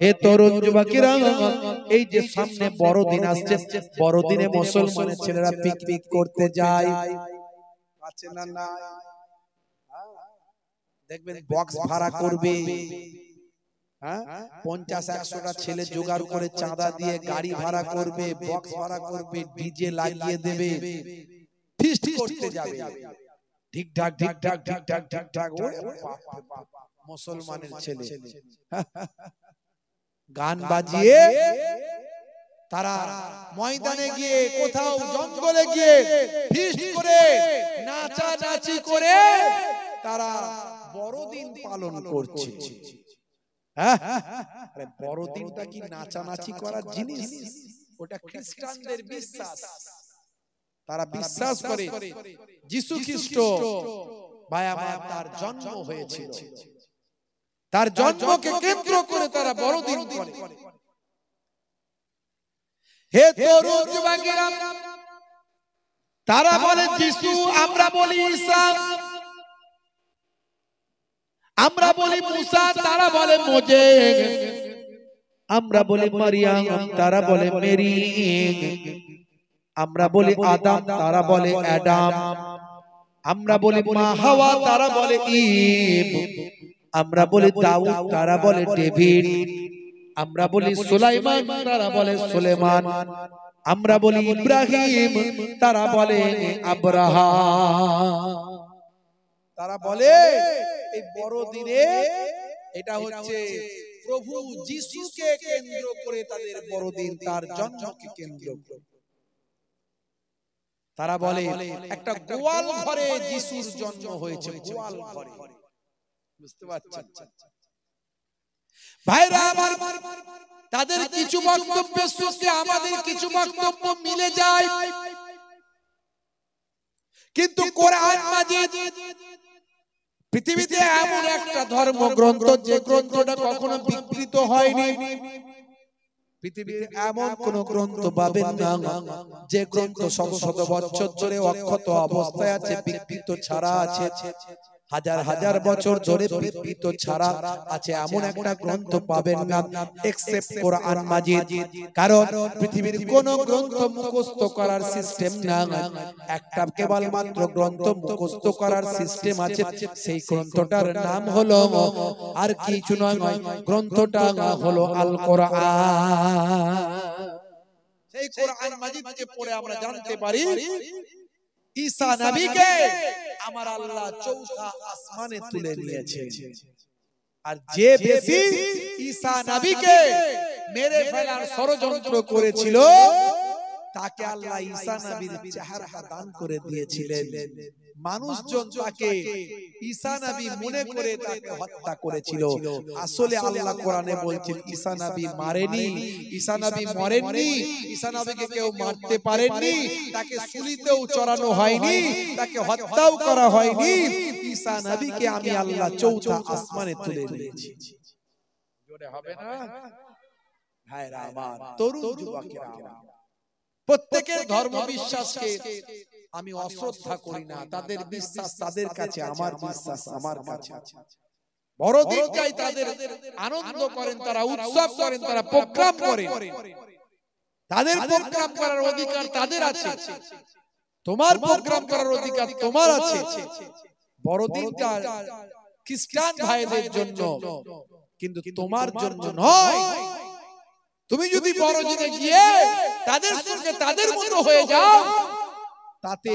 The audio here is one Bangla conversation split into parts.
হে তরুণ যুবকেরা, এই যে সামনে বড়দিন আসছে, বড়দিনে মুসলমানের ছেলেরা পিকনিক করতে যায়, আছে না না? দেখবেন বক্স ভাড়া করবে, 50-100টা ছেলে জোগাড় করে চাঁদা দিয়ে গাড়ি ভাড়া করবে, বক্স ভাড়া করবে, ডিজে লাগিয়ে দেবে, ফিস্ট করতে যাবে, ঠিকঠাক ঠিকঠাক ঠিকঠাক ঠিকঠাক। মুসলমানের ছেলে গান বাজিয়ে তারা ময়দানে গিয়ে, কোথাও জঙ্গলে গিয়ে ফিস্ট করে, নাচানাচি করে তারা বড়দিন পালন করছে। আরে বড়দিনটা কি নাচানাচি করার জিনিস? ওটা খ্রিস্টানদের বিশ্বাস। তারা বিশ্বাস করে যিশু খ্রিস্ট ভাই আমার তার জন্ম হয়েছিল, তার জন্মকে কেন্দ্র করে তারা বড়দিন করে। হে তরুণ যুবকেরা, তারা বলে যিশু, আমরা বলি ঈসা, আমরা বলি মুসা, তারা বলে মোজেস, আমরা বলি মারিয়াম, তারা বলে মেরি, আমরা বলি আদম, তারা বলে অ্যাডাম, আমরা বলি মা হাওয়া, তারা বলে ঈভ, আমরা বলি দাউদ, তারা বলে ডেভিড, আমরা বলি সুলাইমান, তারা বলে সুলেমান, আমরা বলি ইব্রাহিম, তারা বলে আব্রাহাম। তারা বলে এই বড়দিনে এটা হচ্ছে প্রভু যিশুকে কেন্দ্র করে তাদের বড়দিন, তার জন্মকে কেন্দ্র করে। তারা বলে একটা গোয়াল ঘরে যিশুর জন্ম হয়েছে, গোয়াল ঘরে। বুঝতে পারছেন ভাইরা আমার? তাদের কিছু বক্তব্যের সঙ্গে আমাদের কিছু বক্তব্য মিলে যায়, কিন্তু কোরআন মাজিদ পৃথিবীতে এমন একটা ধর্মগ্রন্থ যে গ্রন্থটা কখনো বিকৃত হয়নি। পৃথিবীর এমন কোন গ্রন্থ পাবেন না যে গ্রন্থ শত শত বছর ধরে অক্ষত অবস্থায় আছে, বিকৃত ছাড়া আছে, হাজার হাজার বছর ধরে বিকৃত ছাড়া আছে, এমন একটা গ্রন্থ পাবেন না এক্সেপ্ট কোরআন মাজিদ। কারণ পৃথিবীর কোন গ্রন্থ মুখস্থ করার সিস্টেম না, একটা কেবলমাত্র গ্রন্থ মুখস্থ করার সিস্টেম আছে, সেই গ্রন্থটার নাম হলো আর কিছু নয়, গ্রন্থটা হলো আল কোরআন। সেই কোরআন মাজিদকে পড়ে আমরা জানতে পারি ঈসা নবীকে আমার আল্লাহ চৌথা আসমানে তুলে নিয়েছেন। আর যে বেশি ঈসা নবীকে মেরে ফেলার ষড়যন্ত্র করেছিল, তাকে আল্লাহ ঈসা নবীর চেহারাটা দান করে দিয়েছিলেন। মানুষজন তাকে ঈসা নবী মনে করে তাকে হত্যা করেছিল। আসলে আল্লাহ কোরআনে বলছেন ঈসা নবী মারেনি, ঈসা নবী মরেননি, ঈসা নবীকে কেউ মারতে পারেননি, তাকে সুলিতেও চড়ানো হয়নি, তাকে হত্যাও করা হয়নি। ঈসা নবীকে আমি আল্লাহ চৌথা আসমানে তুলে নিয়েছি। জোরে হবে না ভাইরা আমার, তরুণ যুবকেরা? প্রত্যেকের ধর্ম বিশ্বাসকে আমি অশ্রদ্ধা করি না, তাদের বিশ্বাস তাদের কাছে, আমার বিশ্বাস আমার কাছে। বড়দিনটাই তাদের আনন্দ করেন, তারা উৎসব করেন, তারা প্রোগ্রাম করেন, তাদের প্রোগ্রাম করার অধিকার তাদের আছে, তোমার প্রোগ্রাম করার অধিকার তোমার আছে। বড়দিনটা খ্রিস্টান ভাইদের জন্য, কিন্তু তোমার জন্য নয়। তুমি যদি বড়দিনে গিয়ে তাদের সঙ্গে তাদের মতো হয়ে যাও, তাতে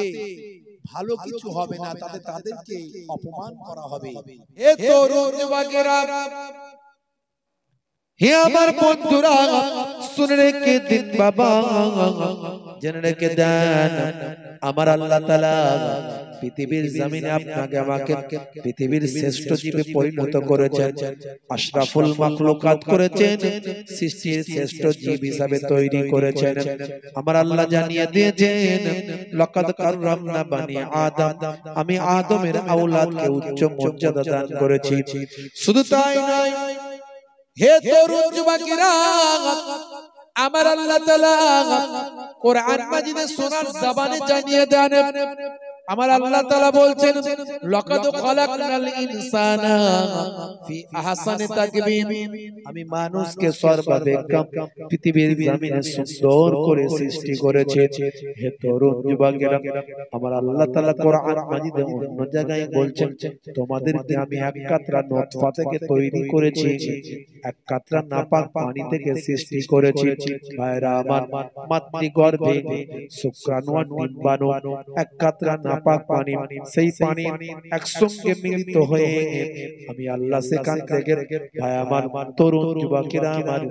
ভালো কিছু হবে না, তাতে তাদেরকে অপমান করা হবে। এ তরুণ যুবকেরা, হে আমার বন্ধুরা, শুনে রেখে দিন বাবা, জেনে রেখে দেন, আমার আল্লাহ তাআলা পৃথিবীর জমিনে আপনাকে আমাকে পৃথিবীর শ্রেষ্ঠ জীবে পরিণত করেছেন, আশরাফুল মাখলুকাত করেছেন, সৃষ্টির শ্রেষ্ঠ জীব হিসাবে তৈরি করেছেন। আমার আল্লাহ জানিয়ে দিয়েছেন, লাকাদ কাররামনা বানি আদম, আমি আদমের আওলাদকে উচ্চ মর্যাদা দান করেছি। শুধু তাই নয়, হে তরুণ যুবকেরা, আমার আল্লাহ তাআলা কোরআন মাজিদে সোনার জবানে জানিয়ে দেন, আমার আল্লাহ তাআলা বলছেন লাকাদ খালাকনাল ইনসানা ফি আহসানি তাকবীম, আমি মানুষকে সর্বাপেক্ষা পৃথিবীর জমিনে সুন্দর করে সৃষ্টি করেছি। হে তরুণ যুবকেরা, আমার আল্লাহ তাআলা কোরআন মাজিদে অন্য জায়গায় বলছেন তোমাদেরকে আমি এক কাতরা নতফা থেকে তৈরি করেছি, এক কাতরা নাপাক পানি থেকে সৃষ্টি করেছি। ভাইরা আমার, মাতৃগর্ভে শুক্রাণু আর ডিম্বাণু, এক কাতরা নাপাক পানি, সেই পানি একসঙ্গে মিলিত হয়ে আমি আল্লাহ সেখান থেকে ভাই আমার তরুণ যুবকেরা আমার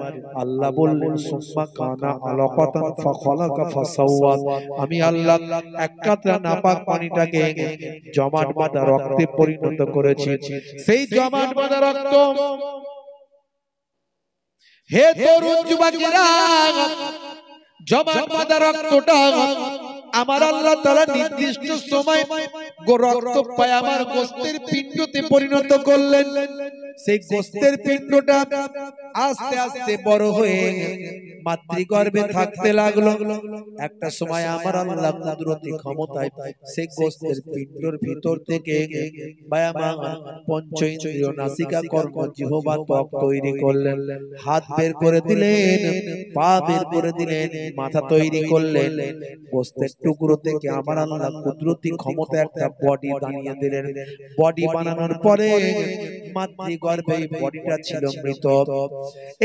আল্লাহ বললেন সুম্মা কানা আলাকাতান ফাখালাকা ফাসাওয়া, আমি আল্লাহ এক কাতরা নাপাক পানিটাকে জমাট বাঁধা রক্তে পরিণত করেছি। সেই জমাট বাঁধা রক্ত, হে তরুণ যুবকেরা, জমাট বাঁধা রক্তটা আমার আল্লাহ তাআলা নির্দিষ্ট সময় রক্ত পায় আমার গোশতের পিণ্ডতে পরিণত করলেন। সেই গোশতের পিণ্ডটা আস্তে আস্তে বড় হয়ে মাতৃগর্ভে থাকতে লাগলো। একটা সময় আমার আল্লাহ কুদরতি ক্ষমতায় সেই গোশতের পিণ্ডর ভিতর থেকে পঞ্চ ইন্দ্রিয় নাসিকা কর্ম জিহ্বা ত্বক তৈরি করলেন, হাত বের করে দিলেন, পা বের করে দিলেন, মাথা তৈরি করলেন। গোশতের টুকরো থেকে আমার আল্লাহ কুদরতি ক্ষমতা একটা বডি বানিয়ে দিলেন। বডি বানানোর পরে মাতৃগর্ভে এই বডিটা ছিল মৃত।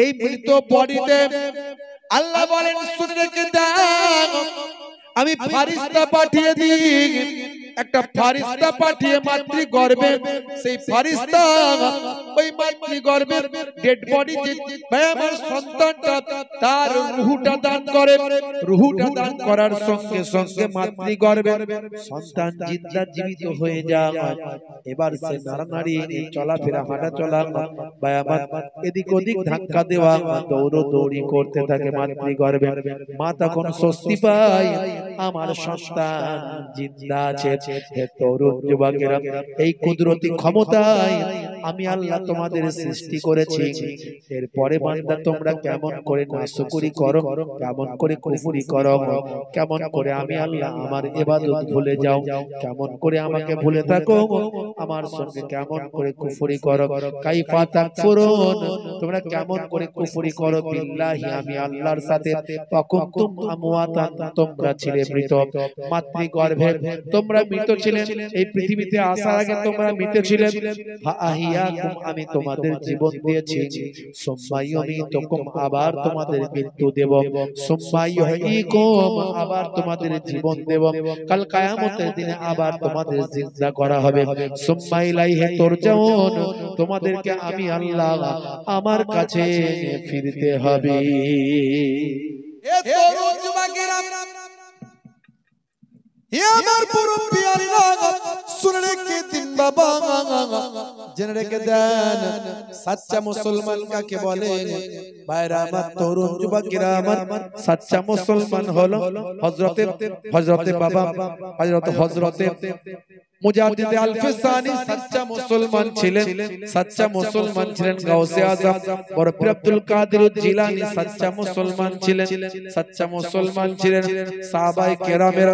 এই মৃত বডিতে আল্লাহ বলেন শুনে রেখে দাও, আমি ফারিস্তা পাঠিয়ে দিই। একটা ফারিস্তা পাঠিয়ে মাতৃগর্ভে, সেই ফারিস্তা ওই মাতৃগর্ভের ডেড বডি যে আমার সন্তানটা তার রূহটা দান করে। রূহটা দান করার সঙ্গে সঙ্গে মাতৃগর্ভে সন্তান জিন্দা জীবিত হয়ে যায়। এবার সে নাড়ানাড়ি, চলাফেরা, হাঁটা চলা, এদিক ওদিক ধাক্কা দেওয়া, দৌড়দৌড়ি করতে থাকে মাতৃগর্ভে। মা তখন স্বস্তি পায়, আমার সন্তান জিন্দা আছে। হে তরুণ যুবকেরা, এই কুদরতি ক্ষমতায় আমি আল্লাহ তোমাদের সৃষ্টি করেছি। এরপরে বান্দা তোমরা কেমন করে নাশকরি করো, কেমন করে কুফরি করো, কেমন করে আমি আল্লাহ আমার ইবাদত ভুলে যাও, কেমন করে আমাকে ভুলে থাকো, আমার সঙ্গে কেমন করে কুফরি করো। কাইফা তাকফুরুন, তোমরা কেমন করে কুফরি করো বিল্লাহি, আমি আল্লাহর সাথে। ফাকুনতুম আমওয়াতান, তোমরা ছিলে মৃত। মাতৃগর্ভে তোমরা মৃত ছিলে, এই পৃথিবীতে আসার আগে তোমরা মৃত ছিলে। ফাআহিয়াকুম, আমি তোমাদের জীবন দিয়েছি। সুম্মা ইউমীতুকুম, আবার তোমাদের মৃত্যু দেব। সুম্মা ইউহয়ীকুম, আবার তোমাদের জীবন দেব। কাল কিয়ামতের দিনে আবার তোমাদের জিন্দা করা হবে। সুম্মা ইলাইহি তুরজাউন, তোমাদেরকে আমি আল্লাহ আমার কাছে ফিরতে হবে। এ তরুণ যুবকেরা, হে আমার মুরব্বিয়ারা, শুনে রেখে দিন বাবা, জেনে রেখে দেন সাচ্চা মুসলমান কাকে বলে। ভাইরা আমার, তরুণ যুবকেরা আমার, সাচ্চা মুসলমান হলো হযরতে বাবা হযরতে মুজাদ্দিদ আল-ফিসানি সাচ্চা মুসলমান ছিলেন। সাচ্চা মুসলমান ছিলেন গাউসে আজম বরফি আব্দুল কাদের জিলানী, সাচ্চা মুসলমান ছিলেন। সাচ্চা মুসলমান ছিলেন সাহাবায়ে কেরামের,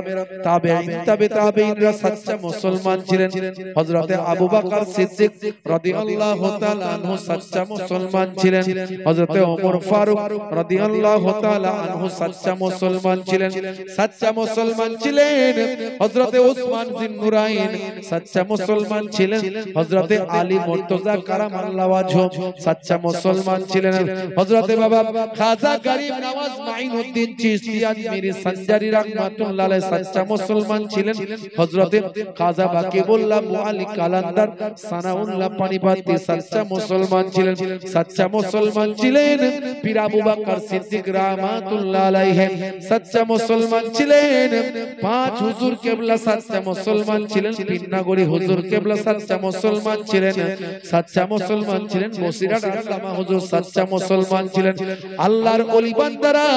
তাবেঈন, তাবেঈনরা সাচ্চা মুসলমান ছিলেন। হযরতে আবু বকর সিদ্দিক রাদিয়াল্লাহু তাআলা আনহু সাচ্চা মুসলমান ছিলেন। হযরতে ওমর ফারুক রাদিয়াল্লাহু তাআলা আনহু সাচ্চা মুসলমান ছিলেন। সাচ্চা মুসলমান ছিলেন হযরতে উসমান বিন নুরাইন, সাচ্চা মুসলমান ছিলেন। হযরতে আলী মুর্তজা কারামাল্লাহু ওয়াজহু সাচ্চা মুসলমান ছিলেন। হযরতে বাবা খাজা গরিব নওয়াজ মাইনুদ্দিন চিশতি আজমিরি সঞ্জারি রাহমাতুল্লাহ আলাইহি সাচ্চা মুসলমান ছিলেন। হযরতে খাজা বাকিবুল্লাহ মুআলি কালান্দার সানাউল্লাহ পানিপতি সাচ্চা মুসলমান ছিলেন। সাচ্চা মুসলমান ছিলেন পীর আবু বকর সিদ্দিক রাহমাতুল্লাহ আলাইহি, সাচ্চা মুসলমান ছিলেন। পাঁচ হুজুর কেবলা সাচ্চা মুসলমান ছিলেন। পিন্নাগরি হুজুর কেবলা সাচ্চা মুসলমান ছিলেন। সাচ্চা মুসলমান ছিলেন বসিরহাট আল্লামা হুজুর সাচ্চা মুসলমান ছিলেন। আল্লাহর ওলি বান্দারা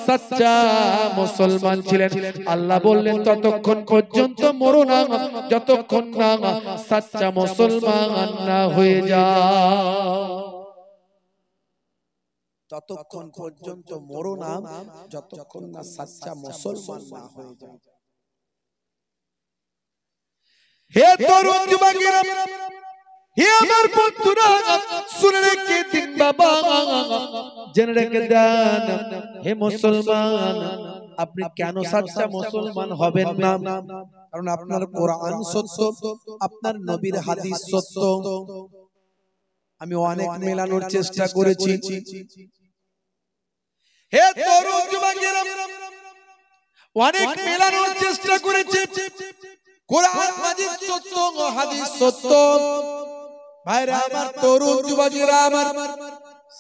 সাচ্চা মুসলমান ছিলেন। আল্লাহ বললেন ততক্ষণ পর্যন্ত মরো না যতক্ষণ না সাচ্চা মুসলমান না হয়ে যাও। ততক্ষণ পর্যন্ত মরো না যতক্ষণ না সাচ্চা মুসলমান না হয়ে যায়। হে তরুণ যুবকেরা, হে আমার বন্ধুরা, শুনে রেখে দিন বাবা, জেনে রেখে দেন হে মুসলমান, আপনি কেন সাচ্চা মুসলমান হবেন না? কারণ আপনার কোরআন সত্য, আপনার নবীর হাদিস সত্য। আমি অনেক মেলানোর চেষ্টা করেছি। হে তরুণ যুবকেরা, অনেক মেলানোর চেষ্টা করেছি। কোরআন মাজিদ সত্য, হাদিস সত্য। ভাইরা আমার, তরুণ যুবকেরা আমার,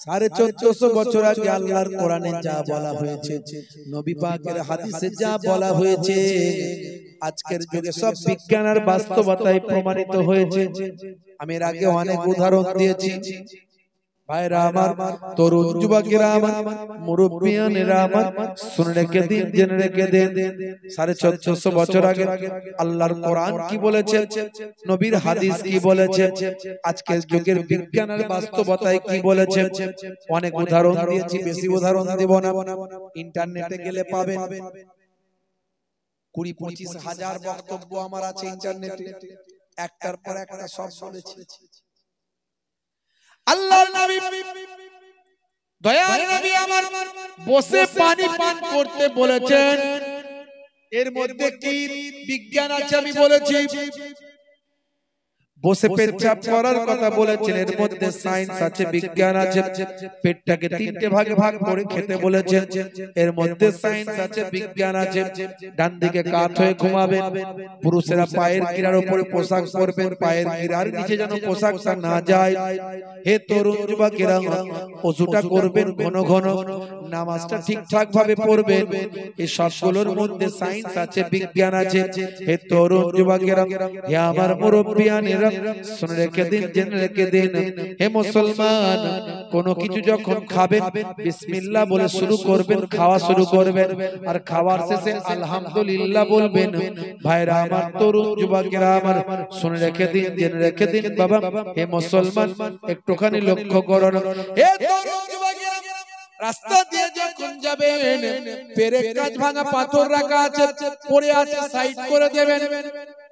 1450 বছর আগে আল্লাহর কোরআনে যা বলা হয়েছে, নবী পাকের হাদিসে যা বলা হয়েছে, আজকের যুগে সব বিজ্ঞান আর বাস্তবতায় প্রমাণিত হয়েছে। আমি এর আগে অনেক উদাহরণ দিয়েছি। ভাইরা আমার, তরুণ যুবকেরা আমার, মুরব্বিয়ানেরা আমার, শুনে রেখে দিন, জেনে রেখে দিন, 1450 বছর আগে আল্লাহর কোরআন কি বলেছে, নবীর হাদিস কি বলেছে, আজকের যুগের বিজ্ঞান আর বাস্তবতায় কি বলেছে। অনেক উদাহরণ দিয়েছি, বেশি উদাহরণ দেব না। ইন্টারনেটে গেলে পাবেন 20-25 হাজার বক্তব্য আমার আছে ইন্টারনেটে, একটার পর একটা সব বলেছি। আল্লাহর নবী, দয়ার নবী আমার, বসে পানি পান করতে বলেছেন। এর মধ্যে কি বিজ্ঞান আছে আমি বলেছি। বসে পেচ্ছাপ করার কথা বলেছেন, এর মধ্যে সায়েন্স আছে, বিজ্ঞান আছে। পেটটাকে 3টে ভাগে ভাগ করে খেতে বলেছেন, এর মধ্যে সায়েন্স আছে, বিজ্ঞান আছে। ডান দিকে কাত হয়ে ঘুমাবেন, পুরুষেরা পায়ের গিরার উপরে পোশাক পরবেন, পায়ের গিরার নিচে যেন পোশাকটা না যায়। হে তরুণ যুবকেরা, ওযুটা করবেন ঘন ঘন, নামাজটা ঠিকঠাক ভাবে পড়বেন। এই সবগুলোর মধ্যে সায়েন্স আছে, বিজ্ঞান আছে। হে তরুণ যুবকেরা, হে আমার মুরব্বিয়ানেরা, শুনে রেখে দিন, জেনে রেখে দিন, হে মুসলমান, কোনো কিছু যখন খাবেন বিসমিল্লাহ বলে শুরু করবেন, খাওয়া শুরু করবেন, আর খাওয়ার শেষে আলহামদুলিল্লাহ বলবেন। ভাইরা আমার, তরুণ যুবকেরা আমার, শুনে রেখে দিন, জেনে রেখে দিন বাবা, হে মুসলমান, একটুখানি লক্ষ্য করুন। হে তরুণ যুবকেরা, রাস্তা দিয়ে যখন যাবেন, পেরেক কাজ ভাঙা পাথর রাখা আছে, পড়ে আছে, সাইড করে দেবেন।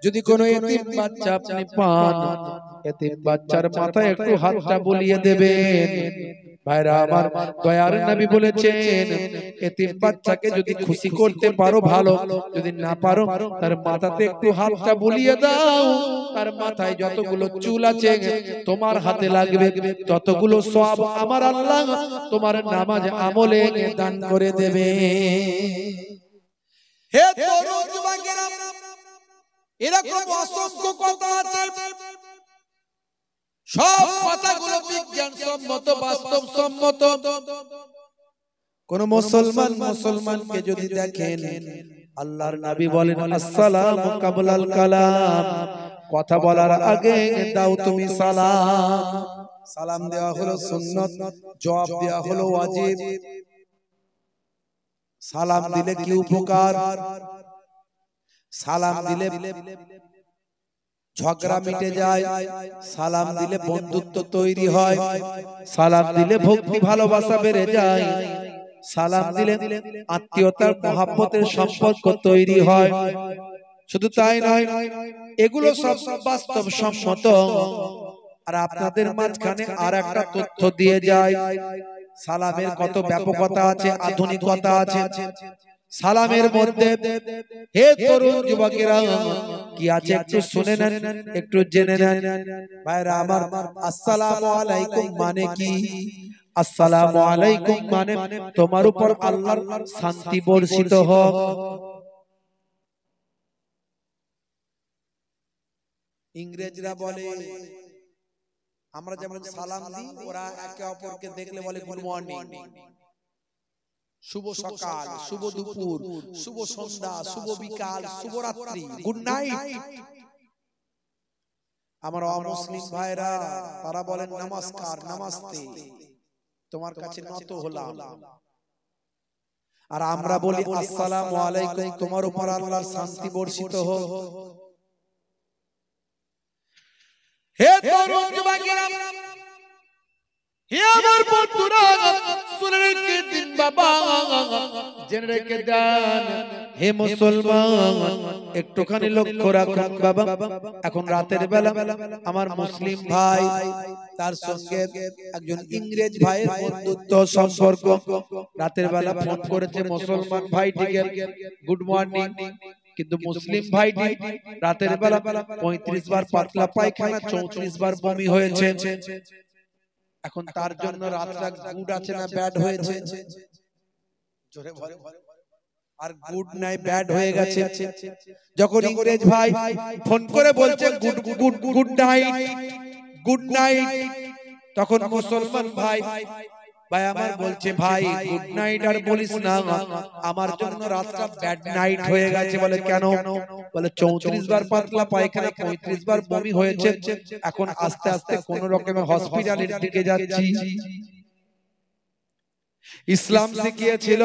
যদি কোনো এতিম বাচ্চা আপনি পান, এতিম বাচ্চার মাথায় একটু হাতটা বুলিয়ে দেবেন। ভাইরা আমার, দয়ার নবী বলেছেন, এতিম বাচ্চাকে যদি খুশি করতে পারো ভালো, যদি না পারো তার মাথাতে একটু হাতটা বুলিয়ে দাও। তার মাথায় যতগুলো চুল আছে তোমার হাতে লাগবে, ততগুলো সওয়াব আমার আল্লাহ তোমার নামাজ আমলে দান করে দেবে। হে তরুণ যুবকেরা, এরকম অসংখ্য কথা আছে, সব কথাগুলো বিজ্ঞান সম্মত, বাস্তব সম্মত। কোন মুসলমানকে যদি দেখেন, আল্লাহর নবী বলেন, আসসালামু কাবলাল কালাম, কথা বলার আগে দাও তুমি সালাম। সালাম দেওয়া হলো সুন্নাত, জবাব দেওয়া হলো ওয়াজিব। সালাম দিলে কি উপকার? সালাম দিলে ঝগড়া মিটে যায়, সালাম দিলে বন্ধুত্ব তৈরি হয়, সালাম দিলে ভক্তি ভালোবাসা বেড়ে যায়, সালাম দিলে আত্মীয়তার মহব্বতের সম্পর্ক তৈরি হয়। শুধু তাই নয়, এগুলো সব বাস্তব সম্মত। আর আপনাদের মাঝখানে আর একটা তথ্য দিয়ে যায়, সালামের কত ব্যাপকতা আছে, আধুনিকতা আছে সালামের মধ্যে। হে তরুণ যুবকেরা, কি আছে একটু শুনে নেন, একটু জেনে নেন। ভাইরা আমার, আসসালামু আলাইকুম মানে কি? আসসালামু আলাইকুম মানে তোমার উপর আল্লাহর শান্তি বর্ষিত হোক। ইংরেজরা বলে, আমরা যেমন সালাম দিই, ওরা একে অপরকে দেখলে বলে গুড মর্নিং, শুভ সকাল, শুভ দুপুর, শুভ সন্ধ্যা, শুভ বিকাল, শুভ রাত্রি, গুড নাইট। আমার অমুসলিম ভাইরা, তারা বলেন নমস্কার, নমস্তে, তোমার কাছে নত হলাম। আর আমরা বলি আসসালামু আলাইকুম, তোমার উপর আল্লাহর শান্তি বর্ষিত হোক। হে তরুণ যুবকেরা, হে আমার বন্ধুরা, শুনে রেখে দিন বাবা জেনে রেখে দেন হে মুসলমান একটুখানি লক্ষ্য রাখুন বাবা এখন রাতের বেলা আমার মুসলিম ভাই তার সঙ্গে একজন ইংরেজ ভাইয়ের বন্ধুত্ব সম্পর্ক রাতের বেলা ফোন করেছে মুসলমান ভাইটিকে গুড মর্নিং কিন্তু মুসলিম ভাইটি রাতের বেলা 35 বার পাতলা পায়খানা 34 বার বমি হয়েছে এখন তার জন্য রাতটা গুড আছে না ব্যাড হয়েছে জোরে বলে আর গুড নাই ব্যাড হয়ে গেছে যখন ইংরেজ ভাই ফোন করে বলছে গুড নাইট তখন মুসলমান ভাই আমার বলছে ভাই গুড নাইট আর বলিস না আমার জন্য রাতটা ব্যাড নাইট হয়ে গেছে বলে কেন বলে 34 বার পাতলা পায়খানা 35 বার বমি হয়েছে এখন আস্তে আস্তে কোন রকমে হসপিটালের দিকে যাচ্ছি ইসলাম শিখিয়েছিল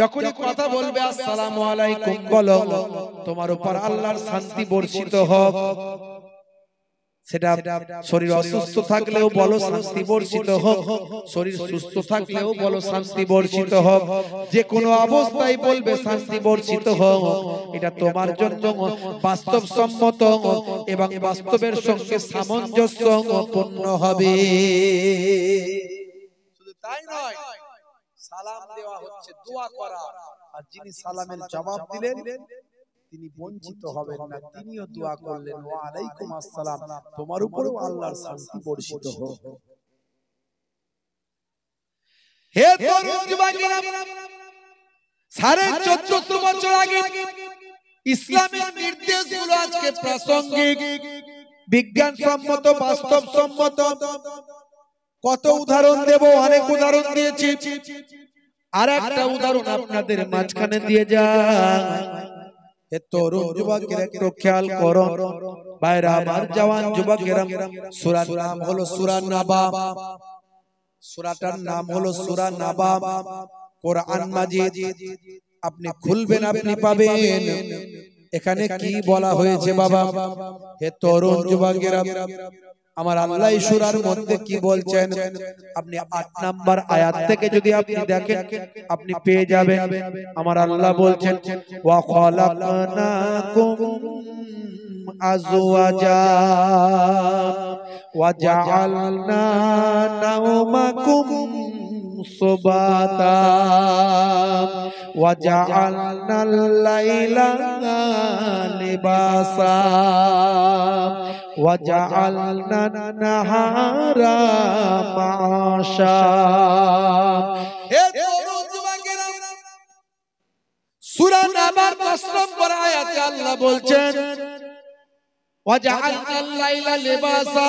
যখনই কথা বলবে আসসালামু আলাইকুম বলো তোমার উপর আল্লাহর শান্তি বর্ষিত হোক সেটা শরীর অসুস্থ থাকলেও বলো শান্তি বর্ষিত হোক শরীর সুস্থ থাকলেও বলো শান্তি বর্ষিত হোক যে কোনো অবস্থায় বলবে শান্তি বর্ষিত হোক এটা তোমার জন্য বাস্তবসম্মত এবং বাস্তবের সঙ্গে সামঞ্জস্যপূর্ণ হবে শুধু তাই নয় সালাম দেওয়া হচ্ছে দোয়া করা আর যিনি সালামের জবাব দিলেন তিনি বঞ্চিত হবেন না তিনিও দোয়া করলেন ওয়া আলাইকুম আসসালাম তোমার উপরেও আল্লাহর শান্তি বর্ষিত হোক হে তরুণ যুবকেরা 1450 বছর আগে ইসলামের নির্দেশগুলো আজকে প্রাসঙ্গিক বিজ্ঞানসম্মত বাস্তবসম্মত কত উদাহরণ দেব অনেক উদাহরণ দিয়েছি আর একটা উদাহরণ আপনাদের মাঝখানে দিয়ে যায় হে তরুণ যুবকেরা একটু খেয়াল করো ভাইরা আমার জওয়ান যুবকেরা সূরার নাম হলো সূরা নাবা সূরাটার নাম হলো সূরা নাবা কোরআন মাজিদ আপনি খুলবেন আপনি পাবেন এখানে কি বলা হয়েছে বাবা হে তরুণ যুবকেরা আমার আল্লাহ এই সূরার মধ্যে কি বলছেন আপনি 8 নাম্বার আয়াত থেকে যদি আপনি দেখেন আপনি পেয়ে যাবেন আমার আল্লাহ বলছেন ওয়া খালাকনাকুম আজওয়াজা ওয়া জাআলনা নাওমাকুম সুবাতা ওয়া জাআলনাল লাইলা লিবাসা وجعلنا النهار معاشا সূরা নাবার 10 নম্বর আয়াতে আল্লাহ বলছেন ওয়াজআলনাল লাইলা লিবাসা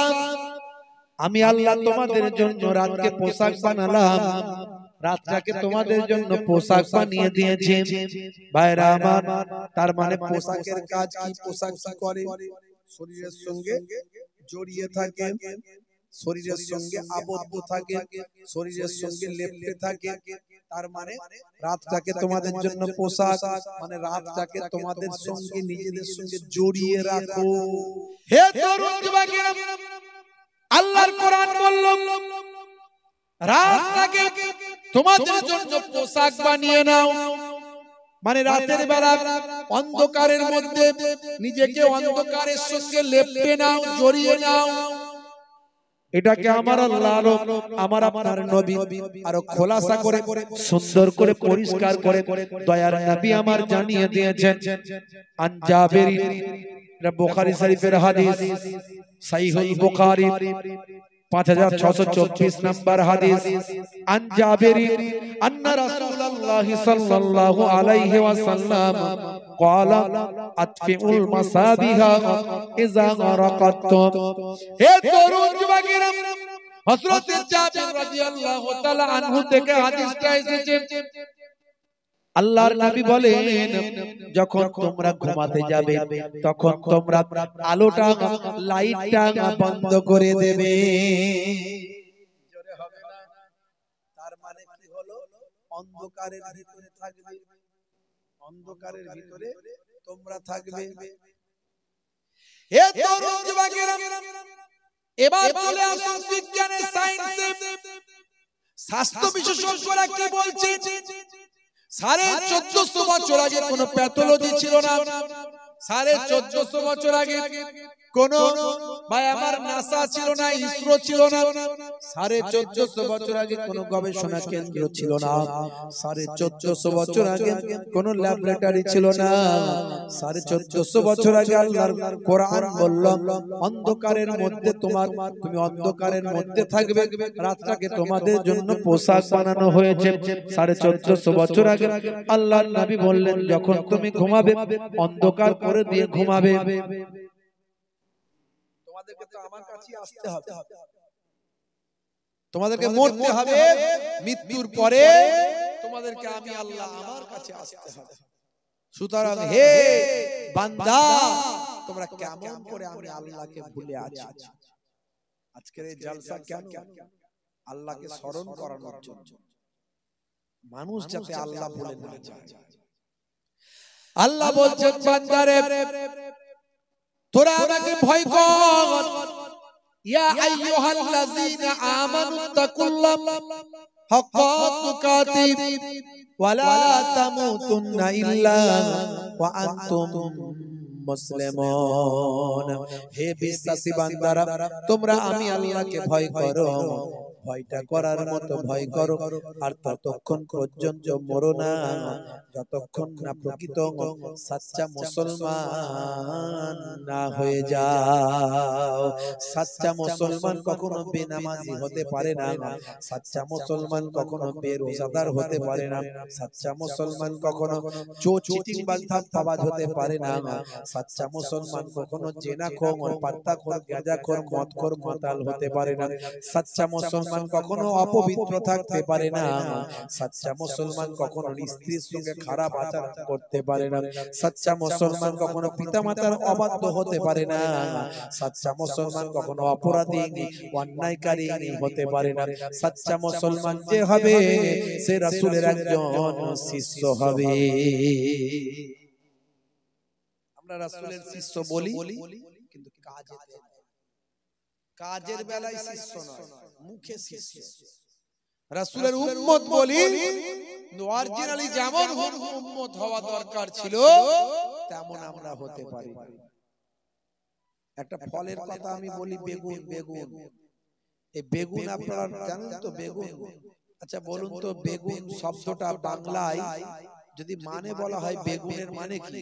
আমি আল্লাহ তোমাদের জন্য রাতকে পোশাক বানালাম রাতটাকে তোমাদের জন্য পোশাক বানিয়ে দিয়েছি ভাইরা আমার তার মানে পোশাকের কাজ কি পোশাক কি করে শরীরের সঙ্গে জড়িয়ে থাকে শরীরের সঙ্গে আবদ্ধ থাকে শরীরের সঙ্গে লেপ্টে থাকে তার মানে রাতটাকে তোমাদের জন্য পোশাক মানে রাতটাকে তোমাদের সঙ্গে নিজেদের সঙ্গে জড়িয়ে রাখো হে তরুণ যুবকেরা আল্লাহর কোরআন বলল রাতটাকে তোমাদের জন্য পোশাক বানিয়ে নাও মানে রাতের বেলা অন্ধকারের মধ্যে নিজেকে অন্ধকারের সঙ্গে লেপ্টে নাও জড়িয়ে নাও এটাকে আমার আল্লাহ আমার আপনার নবী আরো খোলাসা করে সুন্দর করে পরিষ্কার করে দয়ার নবী আমার জানিয়ে দিয়েছেন আন জাবের এটা বুখারী শরীফের হাদিস সহিহুল বুখারী 5624 নম্বর হাদিস আন জাবের আন্না রাসূলুল্লাহ সাল্লাল্লাহু আলাইহি ওয়াসাল্লাম قال اطفئوا المصابيح اذا رقدتم হে তরুণ যুবকেরা হযরত জাবের রাদিয়াল্লাহু তাআলা আনহু থেকে হাদিসটা এসেছে আল্লাহর নবী বলেন যখন তোমরা ঘুমাতে যাবে তখন তোমরা আলোটা লাইটটা বন্ধ করে দেবে জোরে হবে না তার মানে কি হলো অন্ধকারের ভিতরে থাকবে অন্ধকারের ভিতরে তোমরা থাকবে হে তরুণ যুবকেরা এবার চলে আসুন বিজ্ঞানের সায়েন্সে স্বাস্থ্য বিশেষজ্ঞরা কি বলছে? 1450 বছর আগে কোনো প্যাথোলজি ছিল না। 1450 বছর আগে কোন ভাই আমার নাসা ছিল না, ইসরো ছিল না। 1450 বছর আগে কোন গবেষণা কেন্দ্র ছিল না। 1450 বছর আগে কোন ল্যাবরেটরি ছিল না। 1450 বছর আগে আল্লাহর কোরআন বলল, অন্ধকারের মধ্যে তুমি অন্ধকারের মধ্যে থাকবে, রাতটাকে তোমাদের জন্য পোশাক বানানো হয়েছে। 1450 বছর আগে আল্লাহর নবী বললেন, যখন তুমি ঘুমাবে অন্ধকার করে দিয়ে ঘুমাবে। তোমাদেরকে তো আমার কাছে আসতে হবে, তোমাদেরকে মরতে হবে, মৃত্যুর পরে তোমাদেরকে আমি আল্লাহ আমার কাছে আসতে হবে। সুতরাং হে বান্দা, তোমরা কেমন করে আমি আল্লাহকে ভুলে আছো? আজকের এই জলসা কেন? আল্লাহকে স্মরণ করানোর জন্য, মানুষ যাতে আল্লাহ ভুলে না যায়। আল্লাহ বলছেন, বান্দারে তোরা আমাকে ভয় কর। ইয়া আইয়ুহাল্লাযীনা আমানুত্তাকুল্লাহ হাক্কা তুকাতিহ ওয়া লা তামুতুন্না ইল্লা ওয়া আনতুম মুসলিমুন। হে বিশ্বাসী বান্দারা, তোমরা আমি আল্লাহকে ভয় করো, ভয়টা করার মতো ভয় করো, আর ততক্ষণ পর্যন্ত মরো না যতক্ষণ না প্রকৃত সাচ্চা মুসলমান না হয়ে যাও। সাচ্চা মুসলমান কখনো বেনামাজি হতে পারে না, সাচ্চা মুসলমান কখনো বেরোজাদার হতে পারে না, সাচ্চা মুসলমান কখনো চোর চিটিংবাজ ধাপ্পাবাজ হতে পারে না, সাচ্চা মুসলমান কখনো জেনাখোর, পাত্তাখোর, গাঁজাখোর, মদখোর, মাতাল হতে পারে না, সাচ্চা মুসলমান কখনো অপবিত্র থাকতে পারে না, সাচ্চা মুসলমান কখনো স্ত্রীর সঙ্গে খারাপ আচরণ করতে পারে না, সাচ্চা মুসলমান কখনো পিতামাতার অবাধ্য হতে পারে না, সাচ্চা মুসলমান কখনো অপরাধী অন্যায়কারী হতে পারে না। সাচ্চা মুসলমান যে হবে সে রাসূলের একজন শিষ্য হবে। আমরা রাসূলের শিষ্য বলি, কিন্তু কাজের বেলায় শিষ্য নয়, মুখে শিষ্য। রাসূলের উম্মত বলি, অরিজিনালি যেমন উম্মত হওয়া দরকার ছিল তেমন আমরা হতে পারি। একটা ফলের কথা আমি বলি, বেগুন। এই বেগুন আপনারা জানেন তো? বেগুন, আচ্ছা বলুন তো, বেগুন শব্দটা বাংলায় যদি মানে বলা হয়, বেগুনের মানে কি?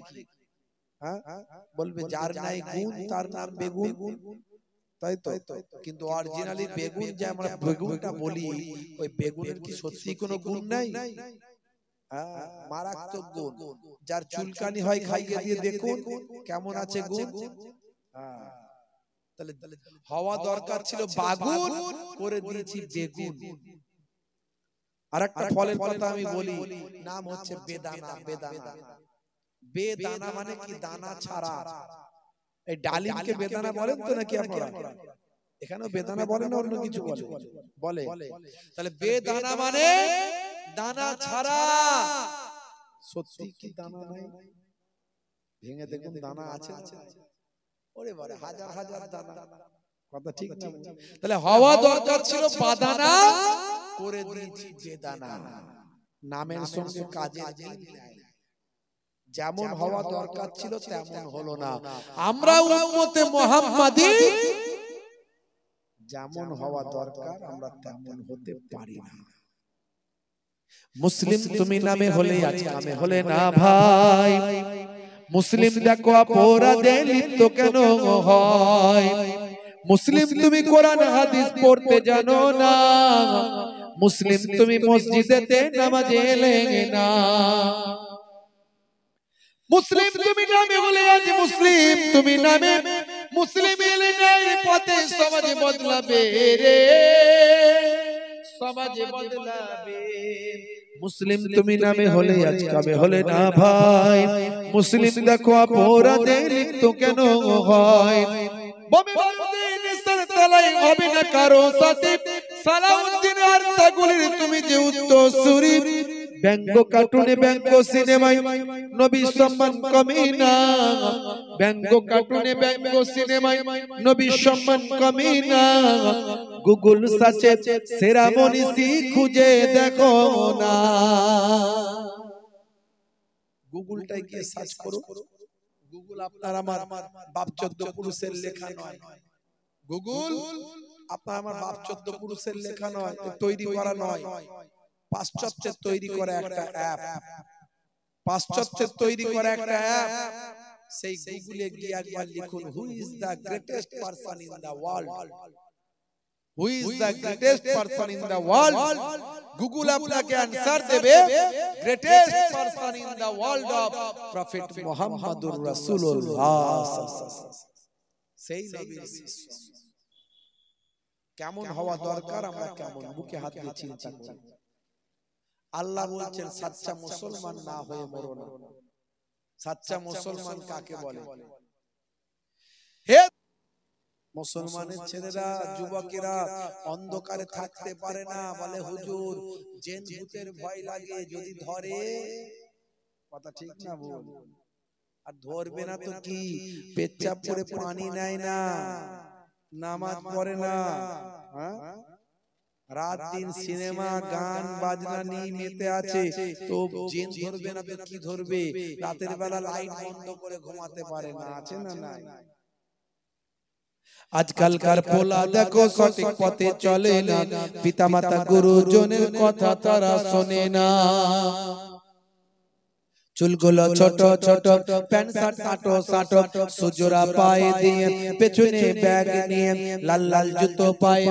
হ্যাঁ, বলবে যার নাই গুণ তার নাম বেগুন, তাই তো? কিন্তু অরিজিনালি বেগুন যে আমরা বেগুনটা বলি, ওই বেগুনের কি সত্যি কোনো গুণ নাই? মারাত্মক গুণ। যার চুলকানি হয় খাইয়ে দিয়ে দেখুন কেমন আছে গুণ। তাহলে হওয়া দরকার ছিল বাগুন, করে দিয়েছি বেগুন। আরেকটা ফলের কথা আমি বলি, নাম হচ্ছে বেদানা। বেদানা মানে কি? দানা ছাড়া। এই ডালিমকে বেদানা বলেন তো নাকি আপনারা? এখানেও বেদানা বলেন না অন্য কিছু বলে? তাহলে বেদানা মানে দানা ছাড়া। সত্যি কি দানা নাই? ভেঙে দেখুন দানা আছে। ওরে বারে, হাজার হাজার দানা। কথা ঠিক না? তাহলে হওয়া দরকার ছিল বাদানা, করে দিয়েছি বেদানা। নামের সঙ্গে কাজের মিল নাই। যেমন হওয়া দরকার ছিল তেমন হলো না। আমরা উম্মতে মুহাম্মাদি যেমন হওয়া দরকার আমরা তেমন হতে পারি না। মুসলিম তুমি নামে হলে আজ কামে হলে না ভাই। মুসলিম দেখো অপরাধে লিপ্ত কেন হয়? মুসলিম তুমি কোরআন হাদিস পড়তে জানো না, মুসলিম তুমি মসজিদেতে নামাজে এলে না। মুসলিম তুমি নামে হলে আজ মুসলিম তুমি নামে, মুসলিম এলে নাই পথে সমাজে বদলাবে রে, সমাজে বদলাবে। মুসলিম তুমি নামে হলে আজ কামে হলে না ভাই। মুসলিম দেখো অপরাধে লিপ্ত কেন হয়? বমে বাঁধে নেশার তলায় হবে না কারো সাথে, সালাউদ্দিন আর তাগুলির তুমি যে উত্তরসূরি, ব্যঙ্গ কার্টুনে ব্যঙ্গ সিনেমায় নবীর সম্মান কমে না, ব্যঙ্গ কার্টুনে ব্যঙ্গ সিনেমায় নবীর সম্মান কমে না। গুগল সার্চে সেরা মনীষী খুঁজে দেখো না। গুগলটাই গিয়ে সার্চ করো। গুগল আপনার আমার বাপ 14 পুরুষের লেখা নয়। গুগল আপনার আমার বাপ 14 পুরুষের লেখা নয়, তৈরি করা নয়। পাশ্চাত্যের তৈরি করা একটা অ্যাপ, পাশ্চাত্যের তৈরি করা একটা অ্যাপ। সেই গুগলে গিয়ে একবার লিখুন, who is the greatest person in the world, who is the greatest person in the world. Google আপনাকে অ্যানসার দেবে, greatest person in the world of prophet মুহাম্মদুর রাসূলুল্লাহ। সেই নবীর শিষ্য কেমন হওয়া দরকার, আমরা কেমন, বুকে হাত দিয়ে চিন্তা করি। আল্লাহ বলছেন সাচ্চা মুসলমান না হয়ে মরো না। সাচ্চা মুসলমান কাকে বলে? হে মুসলমানের ছেলেরা, যুবকেরা অন্ধকারে থাকতে পারে না, বলে হুজুর জিন ভূতের ভয় লাগে, যদি ধরে। কথা ঠিক না বল? আর ধরবে না তো কি, পেচ্ছাপ করে পানি নেয় না, নামাজ পড়ে না, রাত দিন সিনেমা গান বাজনা নিয়ে মেতে আছে, তো জিন ধরবে না তো কি ধরবে? রাতের বেলা লাইট বন্ধ করে ঘুমাতে পারে না, আছে না নাই? আজকালকার পোলা দেখো সঠিক পথে চলে না, পিতামাতা গুরুজনের কথা তারা শোনে না। চুলগুলো ছোট ছোট, প্যান্ট শার্ট আটো সাটো, সুজোরা পায়ে দিয়ে, পেছনে ব্যাগ নিয়ে, লাল লাল জুতো পায়ে,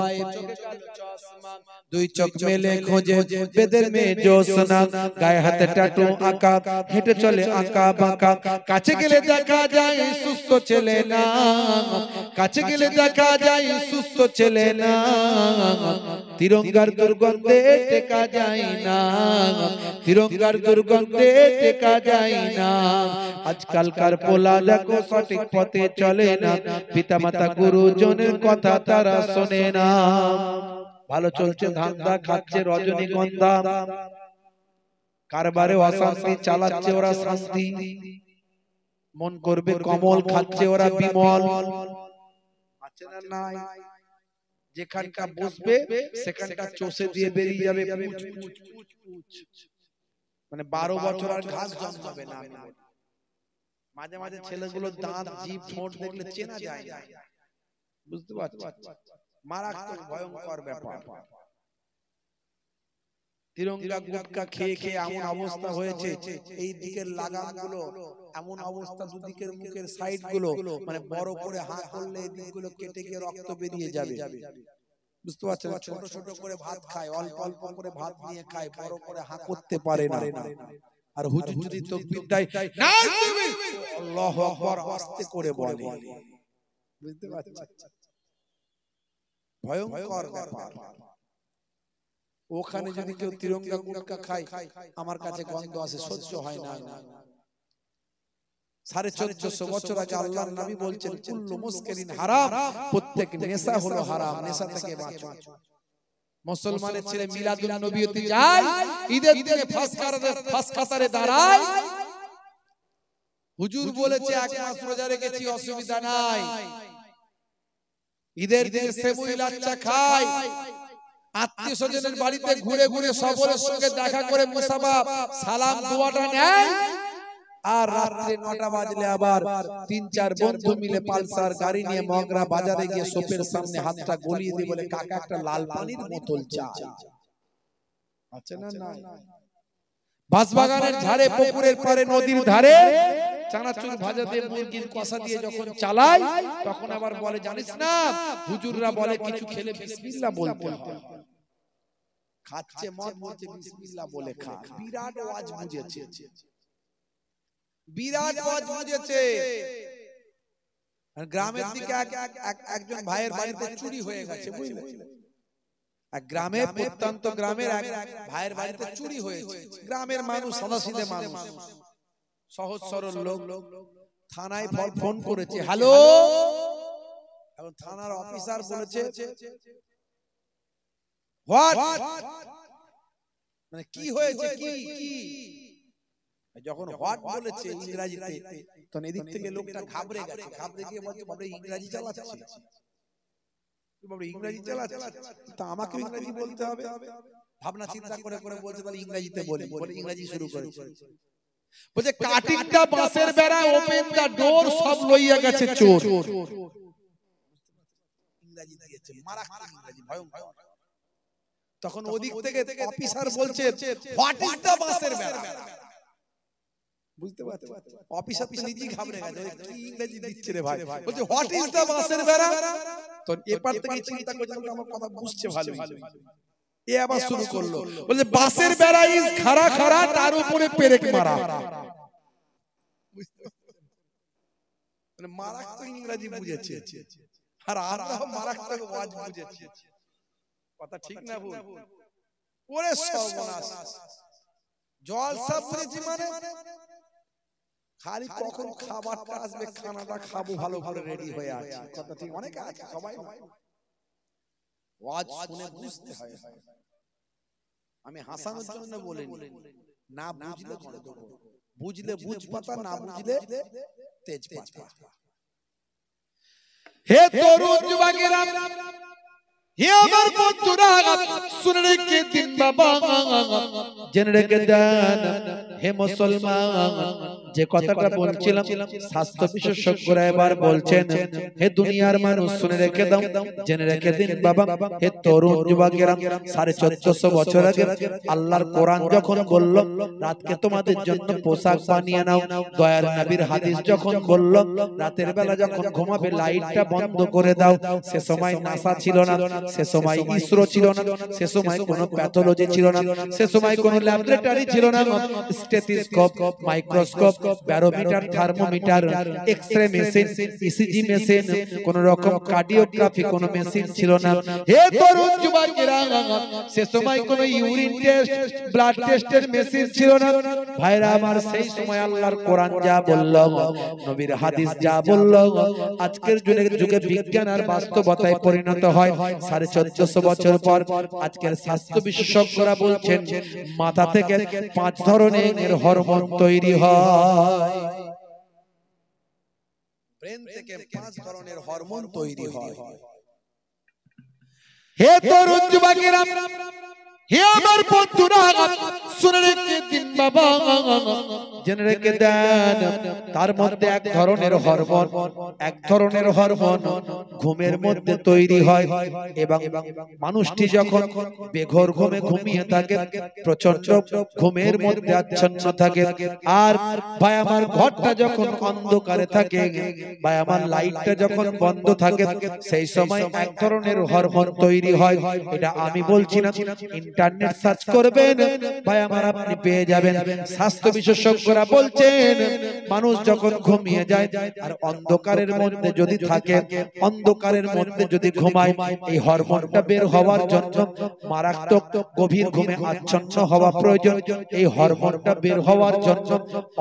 দুই চোখ মেলে খোঁজে বেদের মেয়ে জোসনা, গায়ে হাতে ট্যাটু আঁকা, হেঁটে চলে আঁকা বাঁকা। কাছে গেলে দেখা যায় সুস্থ ছেলে না, কাছে গেলে দেখা যায় সুস্থ ছেলে না, তিরঙ্গার দুর্গন্ধে টেকা যায় না, তিরঙ্গার দুর্গন্ধে টেকা যায় না। আজকালকার পোলা দেখো সঠিক পথে চলে না, পিতামাতা গুরুজনের কথা তারা শোনে না। ভালো চলছে ধান্দা, খাচ্ছে রজনীগন্ধা, কারবারে অশান্তি, চালাচ্ছে ওরা শান্তি, মন করবে কমল, খাচ্ছে ওরা বিমল। আছে না নাই? যেখানটা বসবে সেখানটা চষে দিয়ে বেরিয়ে যাবে, মানে 12 বছর আর ঘাস জন্মাবে না। মাঝে মাঝে ছেলেগুলো দাঁত জিভ ঠোঁট দেখলে চেনা যায় না, বুঝতে পারছো? মারাত্মক ভয়ঙ্কর ব্যাপার। তিরঙ্গা গুটকা খেয়ে খেয়ে এমন অবস্থা হয়েছে, এই দিকের লাগামগুলো এমন অবস্থা, দুদিকের মুখের সাইড গুলো মানে বড় করে হাঁ করলে এই দিকগুলো কেটে গিয়ে রক্ত বেরিয়ে যাবে, বুঝতে পারছেন? ছোট ছোট করে ভাত খায়, অল্প অল্প করে ভাত নিয়ে খায়, বড় করে হাঁ করতে পারে না। আর হুজুর যদি তাকবীর দেয়, আল্লাহু আকবার আস্তে করে বলে, বুঝতে পারছেন? ভয়ঙ্কর ব্যাপার। ওখানে যদি কেউ তিরঙ্গা গুটকা খায়, আমার কাছে গন্ধ আসে, সহ্য হয় না। 1450 বছর আগে আল্লাহর নবী বলছেন কুল্লু মুসকিরিন হারাম, প্রত্যেক নেশা হলো হারাম, নেশা থেকে বাঁচো। মুসলমানের ছেলে মিলাদুন নবীতে যায়, ঈদের দিনে ফাঁস কাতারে দাঁড়ায়, হুজুর বলেছে 1 মাস রোজা রেখেছি, অসুবিধা নাই। ঈদের দিনে সেবুই লাচ্চা খায়, আত্মীয় স্বজনের বাড়িতে ঘুরে ঘুরে সবরের সঙ্গে দেখা করে মুসাফা সালাম দোয়াটা নেয়। আর রাত্রে 9টা বাজলে আবার 3-4 বন্ধু মিলে পালসার গাড়ি নিয়ে মগরা বাজারে গিয়ে শপের সামনে হাতটা গলিয়ে দিয়ে বলে, কাকা একটা লাল পানির বোতল চাই। আছে না নাই? বাঁশবাগানের ধারে, পুকুরের পারে, নদীর ধারে চানাচুর ভাজা দিয়ে, মুরগির কষা দিয়ে যখন চালায়, তখন আবার বলে, জানিস না হুজুররা বলে কিছু খেলে বিসমিল্লাহ বলতে হয়। খাচ্ছে মদ, বলছে বিসমিল্লাহ বলে খা। বিরাট ওয়াজ বুঝেছে, বিরাট ওয়াজ বুঝেছে। গ্রামের দিকে একজন ভাইয়ের বাড়িতে চুরি হয়ে গেছে, বুঝলে? এক গ্রামে, প্রত্যন্ত গ্রামের এক ভাইয়ের বাড়িতে চুরি হয়েছে। গ্রামের মানুষ সাদাসিধে মানুষ, সহজ সরল লোক, থানায় ফোন করেছে, হ্যালো। এখন থানার অফিসার বলেছে, হোয়াট? মানে কি হয়েছে, কি কি যখন হোয়াট বলেছে ইংরেজিতে, তখন এদিক থেকে লোকটা ঘাবড়ে গেছে, ঘাবড়ে গিয়ে বলছে বাবা ইংরেজি চালাচ্ছে, বাবা ইংরেজি চালাচ্ছে, তা আমাকে ইংরেজি বলতে হবে। ভাবনা চিন্তা করে করে বলছে তাহলে ইংরেজিতে বলি, বলে ইংরেজি শুরু করেছে। বলছে কাটিং দা বাঁশের বেড়া, ওপেন দা ডোর, সব লইয়া গেছে চোর। ইংরেজি দিয়েছে, মারাত্মক ইংরেজি, ভয়ঙ্কর। তখন ওদিক থেকে অফিসার বলছে হোয়াট ইজ দা বাঁশের বেড়া। বুঝতে পারছো, অফিসার তো নিজেই ঘাবড়ে গেছে, কি ইংরেজি দিচ্ছে রে ভাই। বলছে হোয়াট ইজ দা বাঁশের বেড়া। তো এপার থেকে চিন্তা করছে আমার কথা বুঝছে ভালো, এ আবার শুরু করলো, বলছে বাঁশের বেড়া ইজ খাড়া খাড়া, তার উপরে পেরেক মারা। মানে মারাত্মক ইংরেজি বুঝেছে, আর আমরাও মারাত্মক ওয়াজ বুঝেছি। কথা ঠিক না ভুল? ওরে সর্বনাশ, জলসা বুঝেছি মানে খালি কখন খাবারটা আসবে, খানাটা খাবো ভালো করে রেডি হয়ে আছে। কথা ঠিক, অনেকে আছে, সবাই ওয়াজ শুনে বুঝতে হয়। আমি হাসানোর জন্য বলিনি, না বুঝলে গন্ডগোল, বুঝলে বুঝ পাতা, না বুঝলে তেজ পাতা। হে তরুণ যুবকেরা, হে আমার বন্ধুরা, শুনে রেখে দিন বাবা, জেনে রেখে দেন হে মুসলমান। যে কথাটা বলছিলাম, স্বাস্থ্য বিশেষজ্ঞরা এবার বলছেন হে দুনিয়ার মানুষ শুনে রেখে দাও, জেনে রেখে দিন বাবা, হে তরুণ যুবকেরা, 1450 বছর আগে আল্লাহর কোরআন যখন বলল রাতকে তোমাদের জন্য পোশাক বানিয়ে নাও, দয়ার নবীর হাদিস যখন বলল রাতের বেলা যখন ঘুমাবে লাইটটা বন্ধ করে দাও, সে সময় নাসা ছিল না, সে সময় ইসরো ছিল না, সে সময় কোনো প্যাথোলজি ছিল না, সে সময় কোনো ল্যাবরেটরি ছিল না, stethoscope, microscope, barometer, thermometer, X-ray machine, ECG machine, কোন রকম কার্ডিওগ্রাফি কোন মেশিন ছিল না। হে তরুণ যুবকেরা, সে সময় কোন ইউরিন টেস্ট, ব্লাড টেস্টের মেশিন ছিল না। ভাইরা আমার, সেই সময় আল্লাহর কোরআন যা বলল, নবীর হাদিস যা বলল, আজকের যুগে বিজ্ঞান আর বাস্তবতায় পরিণত হয় 1450 বছর পর। আজকের স্বাস্থ্য বিশেষজ্ঞরা বলছেন মাথা থেকে 5 ধরনের হরমোন তৈরি হয়, ব্রেন থেকে 5 ধরনের হরমোন তৈরি হয়। হে তরুণ যুবকেরা, হে আমার বন্ধুরা, শুনে রেখে দিন বাবা, জেনে রেখে দেন তার মধ্যে এক ধরনের হরমোন ঘুমের মধ্যে তৈরি হয়, এবং মানুষটি যখন বেঘোর ঘুমে ঘুমিয়ে থাকে, প্রচন্ড ঘুমের মধ্যে আচ্ছন্ন থাকে, আর ভাই আমার ঘরটা যখন অন্ধকারে থাকে, ভাই আমার লাইটটা যখন বন্ধ থাকে, সেই সময় এক ধরনের হরমোন তৈরি হয়। এটা আমি বলছি না, ইন্টারনেট সার্চ করবেন ভাই আমার, আপনি পেয়ে যাবেন। স্বাস্থ্য বিশেষজ্ঞরা বলছেন মানুষ যখন ঘুমিয়ে যায় আর অন্ধকারের মধ্যে যদি থাকে, অন্ধকারের মধ্যে যদি ঘুমায়, এই হরমোনটা বের হওয়ার জন্য মারাত্মক গভীর ঘুমে আচ্ছন্ন হওয়া প্রয়োজন। এই হরমোনটা বের হওয়ার জন্য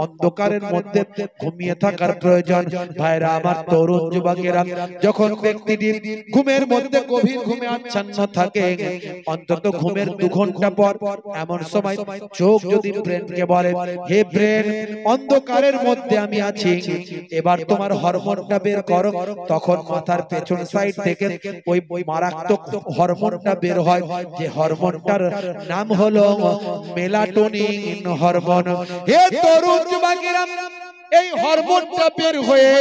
অন্ধকারের মধ্যে ঘুমিয়ে থাকার প্রয়োজন। ভাইরা আমার, তরুণ যুবকেরা, যখন ব্যক্তিটি ঘুমের মধ্যে গভীর ঘুমে আচ্ছন্ন থাকে, অন্তত ঘুমের 2 ঘন্টা পর এমন সময় চোখ যদি ব্রেনকে বলে, হে ব্রেন, অন্ধকারের মধ্যে আমি আছি, এবার তোমার হরমোনটা বের করো, তখন মাথার পেছন সাইড থেকে ওই মারাত্মক হরমোনটা বের হয়, যে হরমোনটার নাম হলো মেলাটোনিন হরমোন। হে তরুণ যুবকেরা, এই হরমোনটা বের হয়ে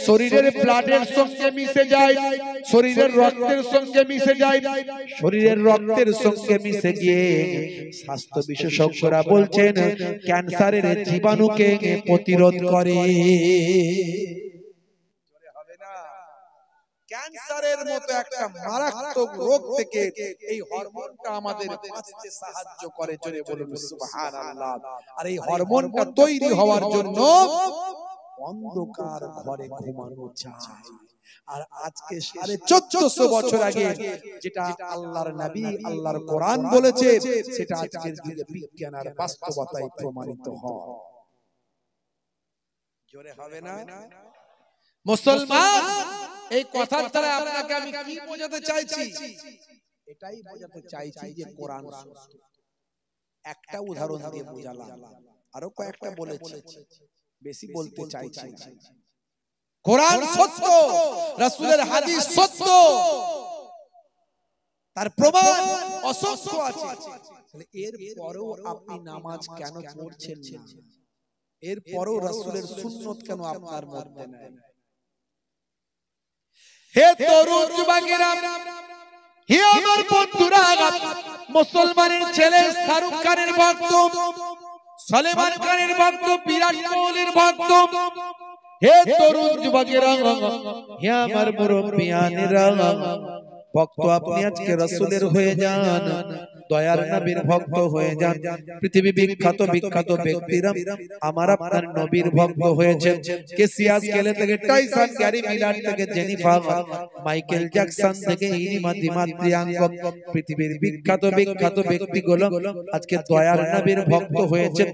শরীরের ব্লাডের সঙ্গে মিশে যায়, শরীরের রক্তের সঙ্গে মিশে যায়, শরীরের রক্তের সঙ্গে মিশে গিয়ে স্বাস্থ্য বিশেষজ্ঞরা বলছেন ক্যান্সারের জীবাণুকে প্রতিরোধ করে। ক্যান্সারের মতো একটা মারাত্মক রোগ থেকে এই হরমোনটা আমাদের বাঁচতে সাহায্য করে। জোরে বলুন সুবহানাল্লাহ। আর এই হরমোনটা তৈরি হওয়ার জন্য অন্ধকার ঘরে ঘুমানো চাই। আর আজকে 1450 বছর আগে যেটা আল্লাহর নবী, আল্লাহর কোরআন বলেছে, সেটা আজকের যুগে বিজ্ঞান আর বাস্তবতায় প্রমাণিত হয়। জোরে হবে না? মুসলমান, এই কথার দ্বারা আপনাকে আমি কি বোঝাতে চাইছি? এটাই বোঝাতে চাইছি যে কোরআন সত্য। একটা উদাহরণ দিয়ে বোঝালাম, আরো কয়েকটা বলেছি, বেশি বলতে চাইছি না। কোরআন সত্য, রাসূলের হাদিস সত্য, তার প্রমাণ অসংখ্য আছে। তাহলে এর পরেও আপনি নামাজ কেন পড়ছেন না? এর পরেও রাসূলের সুন্নাত কেন আপনার মধ্যে নাই? হে তরুণ যুবকেরা, হে আমার বন্ধুরা, মুসলমানের ছেলে শাহরুখ খানের ভক্ত, সলমান খানের ভক্ত, বিরাট কোহলির ভক্ত, হে তরুণ যুবকেরা, হে আমার মুরব্বিয়ানেরা, ভক্ত আপনি আজকে রাসূলের হয়ে যান, দয়ার নবীর ভক্ত হয়ে যান। পৃথিবী বিখ্যাত বিখ্যাত ব্যক্তিরা আমার আপনার নবীর ভক্ত হয়েছে। কেসিয়াস কেলে থেকে টাইসন গ্যারি মিলার থেকে জেনিফার, মাইকেল জ্যাকসন থেকে ইনিমা দিমাত্রিয়াঙ্গ, পৃথিবীর বিখ্যাত বিখ্যাত ব্যক্তিগুলো আজকে দয়ার নবীর ভক্ত হয়েছে,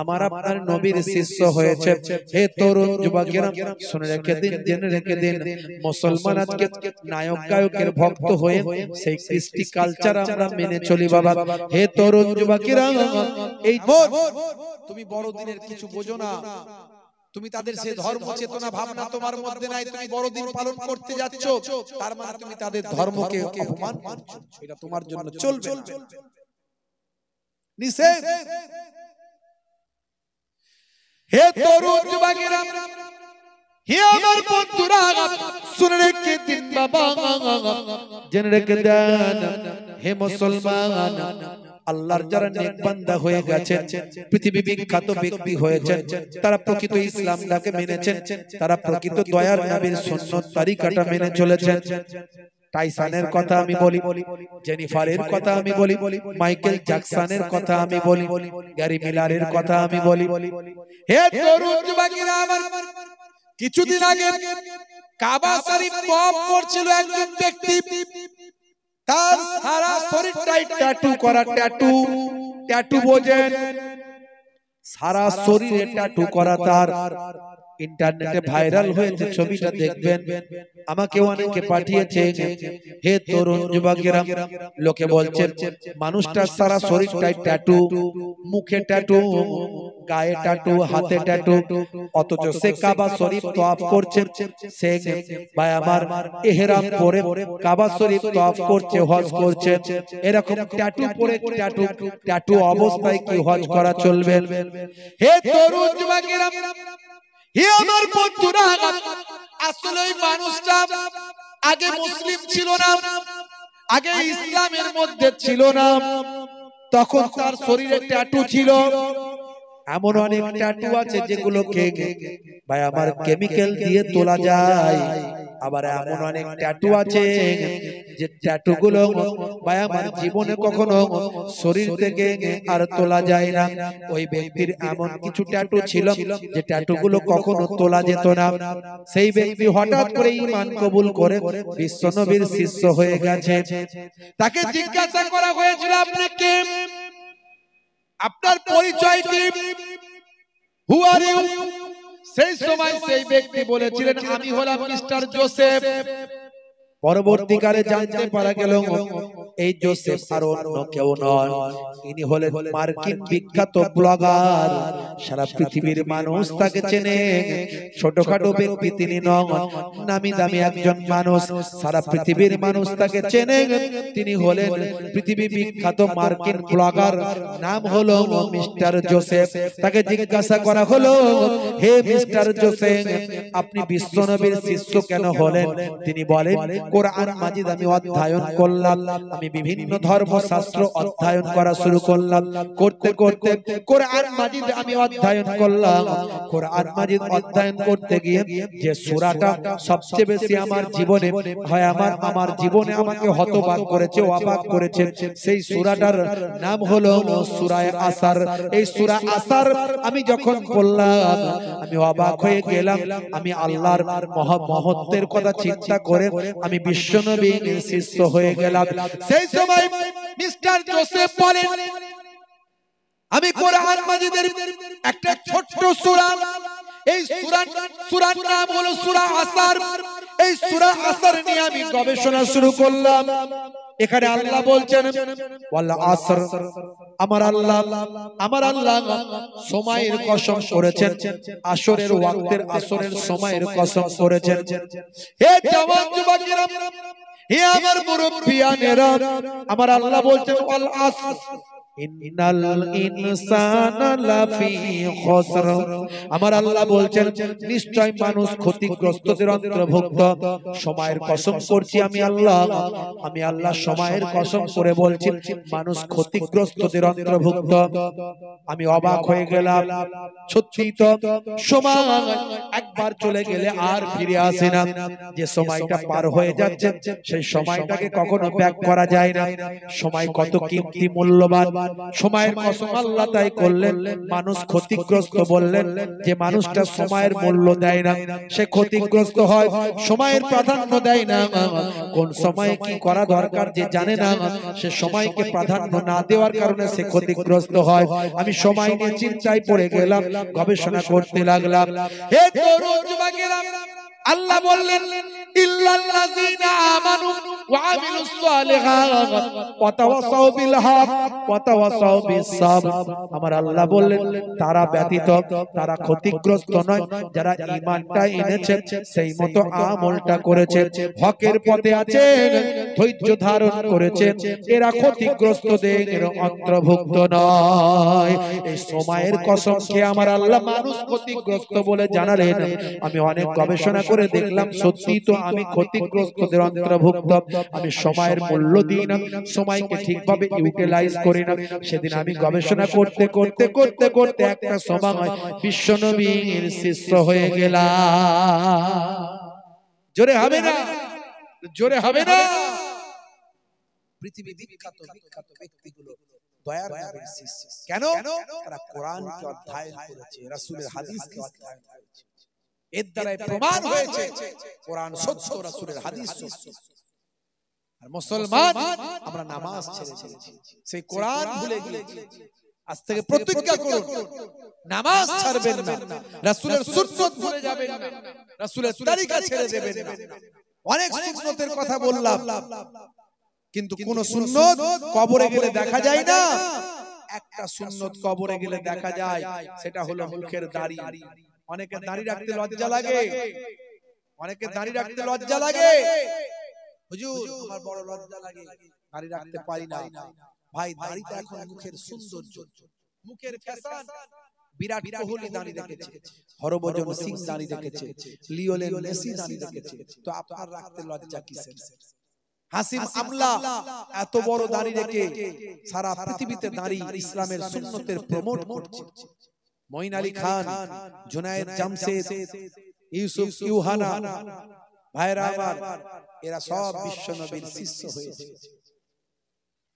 আমার আপনার নবীর শিষ্য হয়েছে। হে তরুণ যুবকেরা, শুনে রেখে দিন, জেনে রেখে দিন, মুসলমান আজকে নায়ক গায়কের ভক্ত হয়ে সেই কৃষ্টি কালচার আমরা মেনে চলি বাবা। হে তরুণ যুবকেরা, এই তুমি বড়দিনের কিছু বোঝো না, তুমি তাদের সেই ধর্ম চেতনা ভাবনা তোমার মধ্যে নাই, তুমি বড়দিন পালন করতে যাচ্ছ, তার মানে তুমি তাদের ধর্মকে অপমান করছো, এটা তোমার জন্য চলবে নিষেধ। হে তরুণ যুবকেরা, হে আমার বন্ধুরা, শুনে রেখে দিন বাবা, জেনে রেখে দেন, হে মুসলমান, আল্লাহর যারা নেক বান্দা হয়ে গেছেন, পৃথিবী বিখ্যাত ব্যক্তি হয়েছেন, তারা প্রকৃত ইসলামটাকে মেনেছেন, তারা প্রকৃত দয়ার নবীর সুন্নাত তরিকাটা মেনে চলেছেন। টাইসনের কথা আমি বলি, জেনিফারের কথা আমি বলি, মাইকেল জ্যাকসনের কথা আমি বলি, গ্যারি মিলারের কথা আমি বলি। হে তরুণ যুবকেরা, আমার কিছুদিন আগে কাবা শরীফ তওয়াফ করছিল একজন ব্যক্তি, তার সারা শরীরটাই ট্যাটু করা, ট্যাটু বোঝেন, সারা শরীরে ট্যাটু করা, তার ইন্টারনেটে ভাইরাল হয়েছে, ছবিটা দেখবেন, আমাকে অনেকে পাঠিয়েছে। হে তরুণ যুবকেরা, লোকে বলছে মানুষটার সারা শরীরটাই ট্যাটু, মুখে ট্যাটু, গায়ে ট্যাটু, হাতে ট্যাটু, অথচ সে কাবা শরীফ তওয়াফ করছে, সে ভাই আমার ইহরাম পরে কাবা শরীফ তওয়াফ করছে, হজ করছে, এরকম ট্যাটু পরে ট্যাটু অবস্থায় কি হজ করা চলবে? হে তরুণ যুবকেরা, হে আমার বন্ধুরা, আসলে ওই মানুষটা আগে মুসলিম ছিল না, আগে ইসলামের মধ্যে ছিল না, তখন তার শরীরে ট্যাটু ছিল। এমন অনেক ট্যাটু আছে যেগুলোকে ভাই আমার কেমিক্যাল দিয়ে তোলা যায়, আবার এমন অনেক ট্যাটু আছে যে ট্যাটু গুলো ভাই আমার জীবনে কখনো শরীর থেকে আর তোলা যায় না। ওই ব্যক্তির এমন কিছু ট্যাটু ছিল যে ট্যাটু গুলো কখনো তোলা যেত না। সেই ব্যক্তি হঠাৎ করে ঈমান কবুল করে বিশ্বনবীর শিষ্য হয়ে গেছে। তাকে জিজ্ঞাসা করা হয়েছিল, আপনি কে, আপনার পরিচয় কি, হু আর ইউ? সেই সময় সেই ব্যক্তি বলেছিলেন, আমি হলাম মিস্টার জোসেফ। পরবর্তীকালে জানতে পারা গেল এই জোসেফ আর অন্য কেউ নন, ইনি হলেন মার্কিন বিখ্যাত ব্লগার, সারা পৃথিবীর মানুষ তাকে চেনে। ছোটখাটো ব্যক্তি তিনি নন, নামি দামি একজন মানুষ, সারা পৃথিবীর মানুষ তাকে চেনে। তিনি হলেন পৃথিবী বিখ্যাত মার্কিন ব্লগার, নাম হলো মিস্টার জোসেফ। তাকে জিজ্ঞাসা করা হলো, হে মিস্টার জোসেফ, আপনি বিশ্বনবীর শিষ্য কেন হলেন? তিনি বলেন, কোরআন মাজিদ আমি অধ্যয়ন করলাম, আমি বিভিন্ন ধর্মশাস্ত্র অধ্যয়ন করা শুরু করলাম, করতে করতে কোরআন মাজিদ আমি অধ্যয়ন করলাম। কোরআন মাজিদ অধ্যয়ন করতে গিয়ে যে সূরাটা সবচেয়ে বেশি আমার জীবনে হয় আমার জীবনে আমাকে হতবাক করেছে, অবাক করেছে, সেই সূরাটার নাম হলো সূরা আসর। এই সূরা আসর আমি যখন পড়লাম আমি অবাক হয়ে গেলাম, আমি আল্লাহর মহত্বের কথা চিন্তা করে আমি বিশ্বনবীর শিষ্য হয়ে গেলাম। সেই সময় মিস্টার জোসেফ বলেন, আমি কোরআন মাজিদের একটা ছোট্ট সূরা, এই সূরার নাম হলো সূরা আসর, এই সূরা আসর নিয়ে আমি গবেষণা শুরু করলাম। এখানে আল্লাহ বলছেন ওয়াল আসর, আমার আল্লাহ সময়ের কসম করেছেন, আসরের ওয়াক্তের আসরের সময়ের কসম করেছেন। হে জওয়ান যুবকেরা, হে আমার মুরব্বিয়ানেরা, আমার আল্লাহ বলছেন ওয়াল আসর ইন্নাল ইনসানা লাফি খুসর, আমার আল্লাহ বলছেন নিশ্চয় মানুষ ক্ষতিগ্রস্তদের অন্তর্ভুক্ত। সময়ের কসম করছি আমি আল্লাহ সময়ের কসম করে বলছি মানুষ ক্ষতিগ্রস্তদের অন্তর্ভুক্ত। আমি অবাক হয়ে গেলাম, সত্যি তো সময় একবার চলে গেলে আর ফিরে আসে না। যে সময়টা পার হয়ে যাচ্ছে সেই সময়টাকে কখনো ব্যাক করা যায় না। সময় কত কিমতি, মূল্যবান। সময়ের কসম আল্লাহ তাই করলেন, মানুষ ক্ষতিগ্রস্ত বললেন যে মানুষটা সময়ের মূল্য দেয় না, সে ক্ষতিগ্রস্ত হয়। সময়ের প্রাধান্য দেয় না, কোন সময়ে কি করা দরকার যে জানে না, সে সময়কে প্রাধান্য না দেওয়ার কারণে সে ক্ষতিগ্রস্ত হয়। আমি সময় নিয়ে চিন্তায় পড়ে গেলাম, গবেষণা করতে লাগলাম। হে তরুণ যুবকেরা, আল্লাহ বললেন ইল্লাল্লাযীনা আমানু ওয়া আমিলুস সালিহাত ওয়া তাওয়াসাউ বিল হক ওয়া তাওয়াসাউ বিস সাবর, আমার আল্লাহ বললেন তারা ব্যতীত, তারা ক্ষতিগ্রস্ত নয় যারা ঈমানটা এনেছে, সেই মতো আমলটা করেছে, হকের পথে আছেন, ধৈর্য ধারণ করেছে, এরা ক্ষতিগ্রস্তদের অন্তর্ভুক্ত নয়। এই সময়ের কসম খেয়ে আমার আল্লাহ মানুষ ক্ষতিগ্রস্ত বলে জানালেন। আমি অনেক গবেষণা করে দেখলাম সত্যি তো আমি ক্ষতিগ্রস্তদের অন্তর্ভুক্ত। আমি সময়ের মূল্য দিই না, সময়কে ঠিকভাবে ইউটিলাইজ করি না। সেদিন আমি গবেষণা করতে করতে করতে করতে একটা সময় বিশ্বনবীর শিষ্য হয়ে গেলাম। জোরে হবে না, জোরে হবে না। পৃথিবী বিখ্যাত বিখ্যাত ব্যক্তিগুলো দয়ার নবীর শিষ্য। কেন? তারা কোরআনকে অধ্যয়ন করেছে, রাসূলের হাদিসকে অধ্যয়ন করেছে। এর দ্বারা প্রমাণ হয়েছে কোরআন সত্য, রাসূলের হাদিস সত্য। আর মুসলমান আমরা নামাজ ছেড়ে দিয়েছি, সেই কোরআন ভুলে গিয়েছি। আজ থেকে প্রতিজ্ঞা করুন নামাজ ছাড়বেন না, রাসূলের সুন্নাত ভুলে যাবেন না, রাসূলের তরিকা ছেড়ে দেবেন না। অনেক সুন্নতের কথা বললাম, কিন্তু কোন সুন্নত কবরে গেলে দেখা যায় না। একটা সুন্নত কবরে গেলে দেখা যায়, সেটা হলো মুখের দাড়ি। অনেকে দাড়ি রাখতে লজ্জা লাগে, অনেকে দাড়ি রাখতে লজ্জা লাগে। হুজুর আমার বড় লজ্জা লাগে, দাড়ি রাখতে পারি না। ভাই দাড়িটা এখন মুখের সৌন্দর্য, মুখের ফ্যাশন। বিরাট কোহলি দাড়ি রেখেছে, হরভজন সিং দাড়ি রেখেছে, লিওনেল মেসি দাড়ি রেখেছে, তো আপনার রাখতে লজ্জা কিসের? হাসিম আমলা এত বড় দাড়ি রেখে সারা পৃথিবীতে দাড়ি ইসলামের সুন্নতের প্রমোট করছে। মঈন আলী খান, জুনায়েদ জামশেদ, ইউসুফ ইউহানা, ভাইরা আমার, এরা সব বিশ্বনবীর শিষ্য হয়েছে।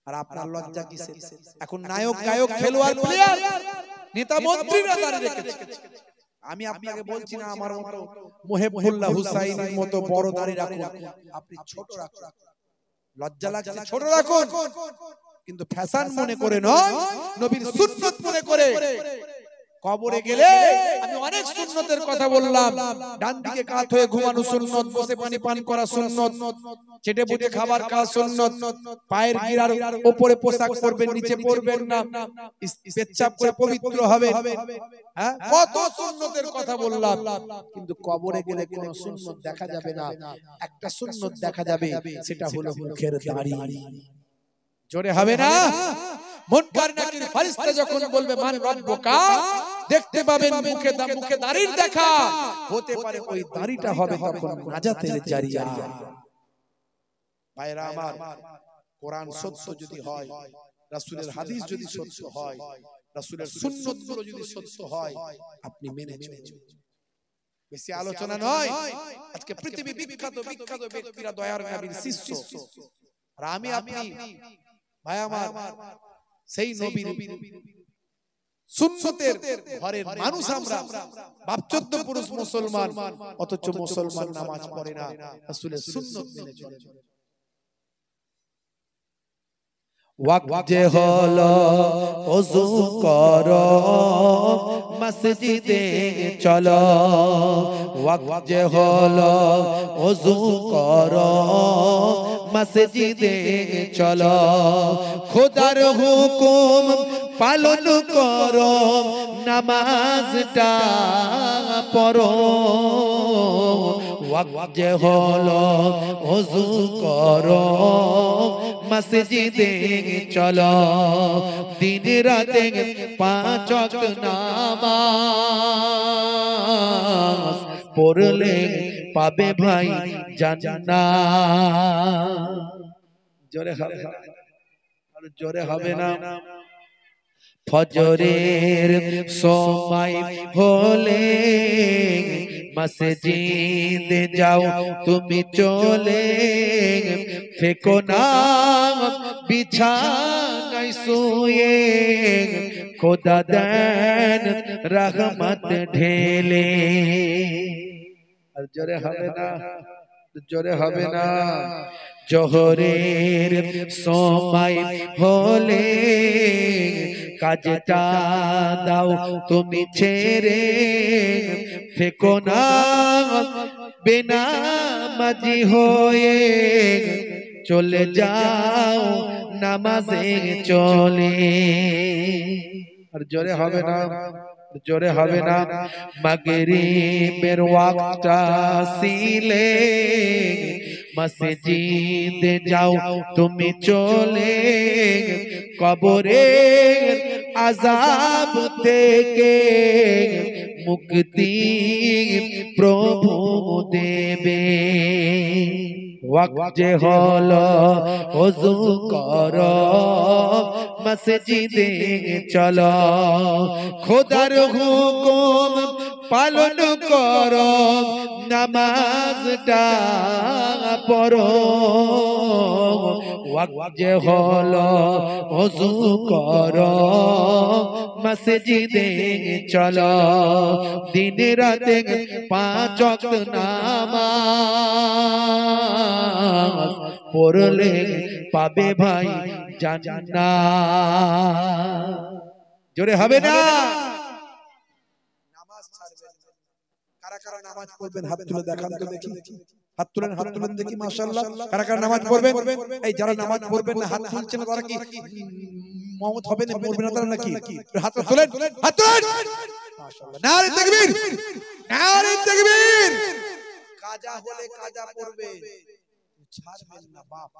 আর আপনার লজ্জা কিসের? এখন নায়ক গায়ক খেলোয়াড় প্লেয়ার নেতা মন্ত্রীরা দাড়ি রেখেছে। আমি আপনাকে বলছি না আমার মতো মুহিবুল্লাহ হুসাইনের মতো বড় দাড়ি রাখুন, আপনি ছোট রাখুন। লজ্জা লাগছে ছোট রাখুন, কিন্তু ফ্যাশন মনে করে নয়, নবীর সুন্নাত মনে করে। কবরে গেলে আমি অনেক সুন্নতের কথা বললাম। ডান দিকে কাত হয়ে ঘুমানো সুন্নত, বসে পানি পান করা সুন্নত, চেটে পুটে খাবার খাওয়া সুন্নত, পায়ের গিরার উপরে পোশাক পরবেন, নিচে পরবেন না, পেচ্ছাপ করে পবিত্র হবে। হ্যাঁ, কত সুন্নতের কথা বললাম, কিন্তু কবরে গেলে কোন সুন্নত দেখা যাবে না। একটা সুন্নত দেখা যাবে, সেটা হলো মুখের দাড়ি। জোরে হবে না? মুনকার নাকির ফেরেশতা যখন বলবে মান রব্বুকা, দেখতে পাবেন মুখে দাড়ির দেখা, হতে পারে ওই দাড়িটা হবে তখন নাজাতের জারিয়া। ভাইরা আমার, কোরআন সত্য যদি হয়, রাসূলের হাদিস যদি সত্য হয়, রাসূলের সুন্নাতগুলো যদি সত্য হয়, আপনি মেনে চলুন। বেশি আলোচনা নয়। আজকে পৃথিবী বিখ্যাত বিখ্যাত ব্যক্তিরা দয়ার নবীর শিষ্য, আর আমি আপনি ভাই আমার সেই নবীর সুন্নতের ঘরের মানুষ। আমরা বাপ 14 পুরুষ মুসলমান, অথচ মুসলমান নামাজ পড়ে না, রাসূলের সুন্নাত মেনে চলে। ওয়াক্ত যে হলো ওযু করো মসজিদে চলো, ওয়াক্ত যে হলো ওযু করো মসজিদে চলো, খোদার হুকুম পালন করো নামাজটা পড়ো। ওয়াক্ত যে হলো ওযু করো মসজিদে চলো, দিন রাতে 5 ওয়াক্ত নামাজ পড়লে পাবে ভাই জান্নাত। জোরে হবে না, আর জোরে হবে না। ফজরের সময় হলে মসজিদে যাও তুমি চলে, ফেকো না বিছানায় শুয়ে, খোদা দেন রহমত ঢেলে। আর জোরে হবে না, জোরে হবে না। জোহরের সময় হলে কাজটা দাও তুমি ছেড়ে, ফেকো না বেনামাজি হয়ে, চলে যাও নামাজে চলে। আর জোরে হবে না, জোরে হবে না। মাগরিবের ওয়াক্তটা সিলে মসজিদে যাও তুমি চলে, কবরের আযাব থেকে মুক্তি প্রভু দেবে। ওয়াক্ত যে হলো ওযু করো মসজিদে চলো, খোদার হুকুম পালন করো নামাজটা পড়ো। ওয়াক্ত যে হলো ওযু করো মসজিদে চলো, দিন রাতে 5 ওয়াক্ত নামাজ পড়লে পাবে ভাই জান্নাত। জোরে হবে না। নামাজ ছাড়বেন, কারা কারা নামাজ পড়বেন হাত তুলে দেখান তো দেখি, হাত তুলেন, হাত তুলেন দেখি মাশাআল্লাহ। কারা কারা নামাজ পড়বেন? এই যারা নামাজ পড়বেন না হাত তুলছেন তারা কি মওত হবে না, মরবে না তারা নাকি? হাত তুলেন, হাত তুলেন মাশাআল্লাহ। নারে তাকবীর, নারে তাকবীর। কাজা হলে কাজা পড়বে, ছাড়বেন না বাপ,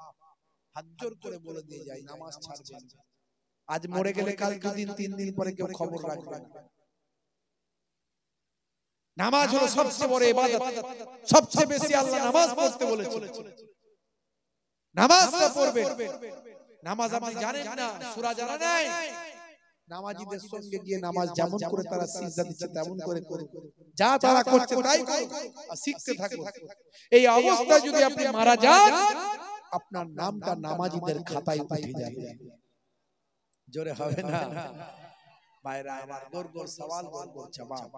হাত জোর করে বলে দিয়ে যায় নামাজ ছাড়বেন। আজ মরে গেলে কাল 2 দিন 3 দিন পরে কেউ খবর রাখবে না। নামাজ হলো সবচেয়ে বড় ইবাদত, সবচেয়ে বেশি আল্লাহ নামাজ পড়তে বলেছেন। নামাজটা পড়বেন। নামাজ আপনি জানেন না, সূরা জানা নাই, নামাজীদের সঙ্গে গিয়ে নামাজ যেমন করে তারা সিজদা দিচ্ছে তেমন করে করুন, যা তারা করছে তাই করুন আর শিখতে থাকুন। এই অবস্থায় যদি আপনি মারা যান আপনার নামটা নামাজীদের খাতায় উঠে যাবে। জোরে হবে না ভাইরা আমার, গোর গোর সওয়াল, গোর গোর জবাব।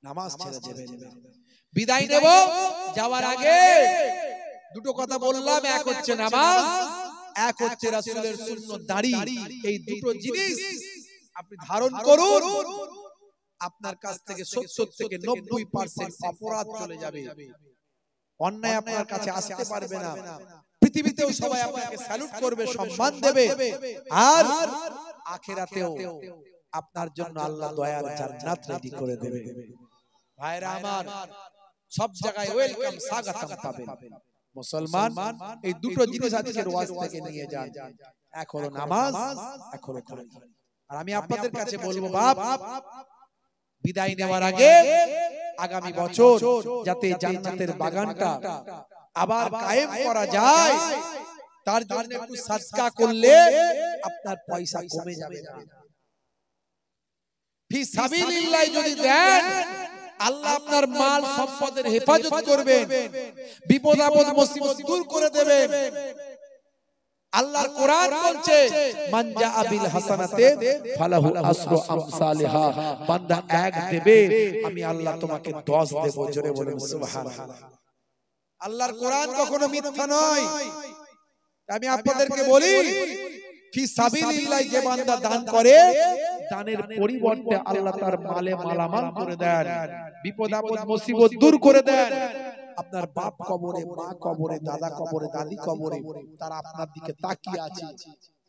নামাজ ছেড়ে যাবেন। বিদায় নেব, যাওয়ার আগে দুটো কথা বললাম, এক হচ্ছে নামাজ, এক হচ্ছে রাসূলের সুন্নাত দাড়ি। এই দুটো জিনিস আপনি ধারণ করুন, আপনার কাছ থেকে 70 থেকে 90% অপরাধ চলে যাবে, অন্যায় আপনার কাছে আসতে পারবে না। পৃথিবীতেও সবাই আপনাকে স্যালুট করবে, সম্মান দেবে, আর আখিরাতেও আপনার জন্য আল্লাহ দয়ার জান্নাত রেডি করে দেবে। ভাইরা আমার, সব জায়গায় ওয়েলকাম, স্বাগতম পাবেন। মুসলমান এই দুটো জিনিস আজকের ওয়াজ থেকে নিয়ে যান, এক হলো নামাজ, এক হলো দাড়ি। আর আমি আপনাদের কাছে বলবো বাপ, বিদায় নেওয়ার আগে আগামী বছর যাতে জান্নাতের বাগানটা আবার কায়েম করা যায়, তার জন্য একটু সাদকা করলে আপনার পয়সা কমে যাবে না। ফি সাবিলিল্লাহ যদি দেন, আল্লাহ আপনার মাল সম্পদের হেফাজত করবেন, বিপদ আপদ মুসিবত দূর করে দেবেন। আল্লাহর কোরআন বলছে মান জাআ বিল হাসানাতে ফালাহু আসরু আমসালিহা, বান্দা এক দেবে আমি আল্লাহ তোমাকে 10 দেব। জোরে বলেন সুবহানাল্লাহ। আল্লাহর কোরআন কখনো মিথ্যা নয়। আমি আপনাদেরকে বলি ফি সাবিলিল্লাহ যে বান্দা দান করে, দানের পরিবর্তে আল্লাহ তার মালে মালামাল করে দেন, বিপদ আপদ মুসিবত দূর করে দেন। আপনার বাপ কবরে, মা কবরে, দাদা কবরে, দাদি কবরে, তারা আপনার দিকে তাকিয়ে আছে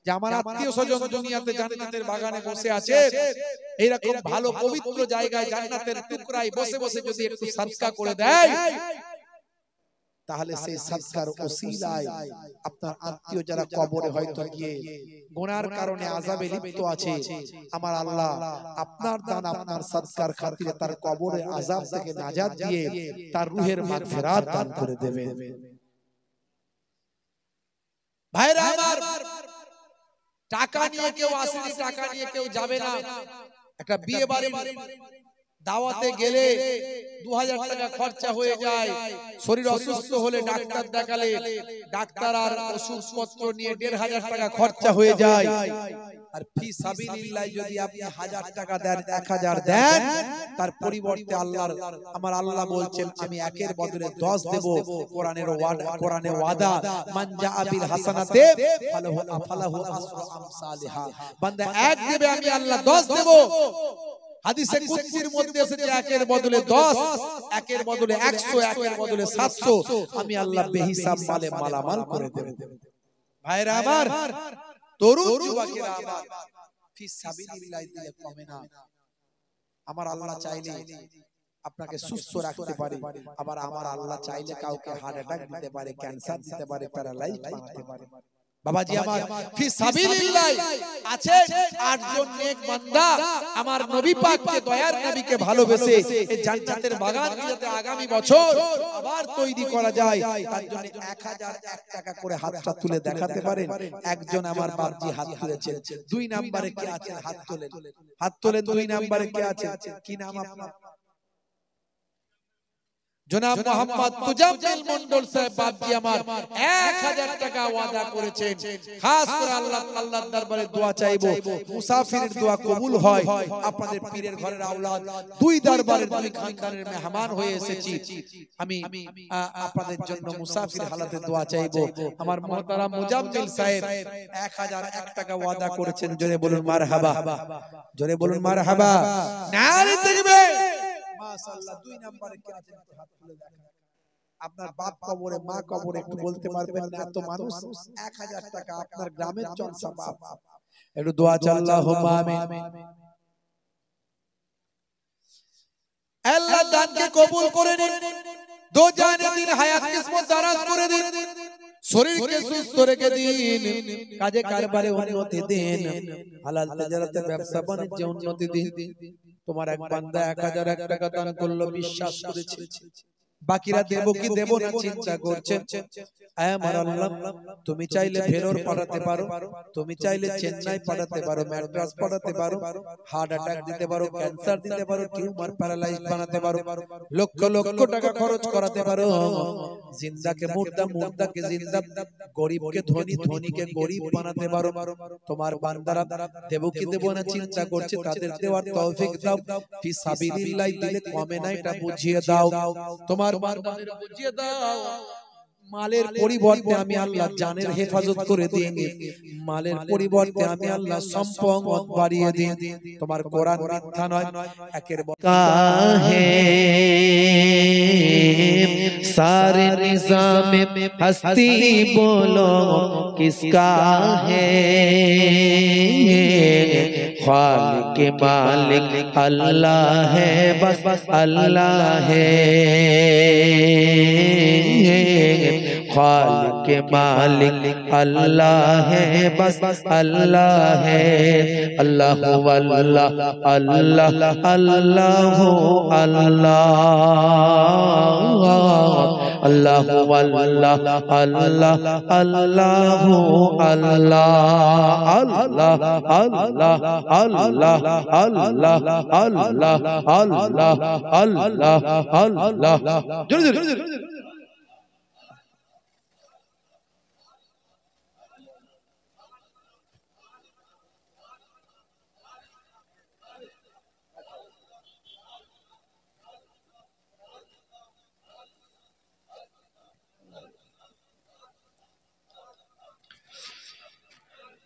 যে আমার আত্মীয় স্বজন দুনিয়াতে জান্নাতের বাগানে বসে আছে, এইরকম ভালো পবিত্র জায়গায় জান্নাতের টুকরায় বসে বসে যদি একটু সাদকা করে দেয়, তাহলে সেই সাদকার ওসিলায় আপনার আত্মীয় যারা কবরে হয়তো গিয়ে গুনার কারণে আযাবে লিপ্ত আছে, আমার আল্লাহ আপনার দান আপনার সাদকার খাতিরে তার কবরের আযাব থেকে নাজাত দিয়ে তার রূহের মাগফিরাত দান করে দেবে। ভাইরা আমার, টাকা নিয়ে কেউ আসেনি, টাকা নিয়ে কেউ যাবে না। একটা বিয়ে বাড়ির দাওয়াতে গেলে 2000 টাকা খরচা হয়ে যায়, শরীর অসুস্থ হলে ডাক্তার দেখালে ডাক্তার আর ওষুধপত্র নিয়ে 1500 টাকা খরচা হয়ে যায়। আর ফি সাবিলিল্লাহ যদি আপনি 1000 টাকা দেন, 1000 দেন, তার পরিবর্তে আল্লাহর আমার আল্লাহ বলছেন আমি একের বদলে 10 দেব। কোরআনের ওয়াদা, মান জাআ বিল হাসানাতে ফালাহু আসরু আমসালিহা, বান্দা এক দেবে আমি আল্লাহ 10 দেব। হাদিসে কুদসির মধ্যে এসেছে একের বদলে 10, একের বদলে 100, একের বদলে 700 আমি আল্লাহ বেহিসাব মালে মালামাল করে দেব। ভাইরা আমার, তরুণ যুবকেরা আমার, ফি সাবিলিল্লাহ দিলে কমে না। আমার আল্লাহ চাইলে আপনাকে সুস্থ রাখতে পারে, আবার আমার আল্লাহ চাইলে কাউকে হার্ট অ্যাটাক দিতে পারে, ক্যান্সার দিতে পারে, প্যারালাইজ বানাতে পারে। বাবাজি আমার, ফি সাবিলিল্লাহ আছে 8 জন নেক বান্দা আমার নবী পাককে, দয়ার নবীকে ভালোবেসে এই জান্নাতের বাগান যাতে আগামী বছর আবার তৈরি করা যায়, তার জন্য 1001 টাকা করে হাতটা তুলে দেখাতে পারেন। একজন আমার বাপজি হাত তুলেছেন। 2 নম্বরে কে আছেন? হাত তোলেন, হাত তোলেন। 2 নম্বরে কে আছেন? কি নাম আপনার? জনাব মোহাম্মদ তুজাম্মিল মন্ডল সাহেব বাপজি আমার 1000 টাকা ওয়াদা করেছেন। খাস করে আল্লাহর দরবারে দোয়া চাইবো, মুসাফিরের দোয়া কবুল হয়। আপনাদের পীরের ঘরের আওলাদ, 2 দরবারের 2 খানদানের মেহমান হয়ে এসেছি। আমি আপনাদের জন্য মুসাফির হালাতে দোয়া চাইবো। আমার মুহতারাম মুজাম্মিল সাহেব 1001 টাকা ওয়াদা করেছেন। জোরে বলুন মারহাবা, জোরে বলুন মারহাবা, নারে তাকবীর। মাশাআল্লাহ। 2 নম্বরে কে আছেন? একটু হাত তুলে দেখান। আপনার বাপ কবরে, মা কবরে, একটু বলতে পারবেন না? এত মানুষ, 1000 টাকা আপনার গ্রামের জলসা বাপ। একটু দোয়া চাই, আল্লাহুম্মা আমিন। আল্লাহ দানকে কবুল করে নিন, দো জানে দিন হায়াত কিসমত দারাজ করে দিন, শরীরকে সুস্থ রেখে দিন, কাজে কারবারে উন্নতি দিন, হালাল তিজারতে ব্যবসা বাণিজ্যে উন্নতি দিন। তোমার এক বান্দা 1001 টাকা দান করলো, বিশ্বাস করেছে, বাকিরা দেব কি দেব না চিন্তা করছেন। আমার আল্লাহ, তুমি চাইলে ভেলোর পাঠাতে পারো, তুমি চাইলে চেন্নাই পাঠাতে পারো, ম্যাড্রাস পাঠাতে পারো, হার্ট অ্যাটাক দিতে পারো, ক্যান্সার দিতে পারো, টিউমার প্যারালাইজ বানাতে পারো, লক্ষ লক্ষ টাকা খরচ করাতে পারো। জিন্দাকে মুর্দা, মুর্দাকে জিন্দা, গরিবকে ধনী, ধনীকে গরিব বানাতে পারো। তোমার বান্দারা দেব কি দেব না চিন্তা করছে, তাদের দেওয়ার তৌফিক দাও। ফি সাবিলিল্লাহ দিলে কমে না, এটা বুঝিয়ে দাও। তোমার বান্দাদের বুঝিয়ে দাও, মালের পরিবর্তে আমি আল্লাহ জানের হেফাজত করে দিই, মালের পরিবর্তে আমি আল্লাহ সম্পদ বাড়িয়ে দিই। তোমার কোরআন মিথ্যা নয়, একের काहे सारे निज़ाम हस्ती बोलो किसका है, खालिक मालिक अल्लाह है, बस अल्लाह है, खालिक मालिक अल्लाह है, बस अल्लाह है। अल्लाह अल्लाह अल्लाह अल्लाह अल्लाह अल्लाह अल्लाह अल्लाह अल्लाह अल्लाह अल्लाह अल्लाह अल्लाह अल्लाह अल्लाह अल्लाह अल्लाह अल्लाह।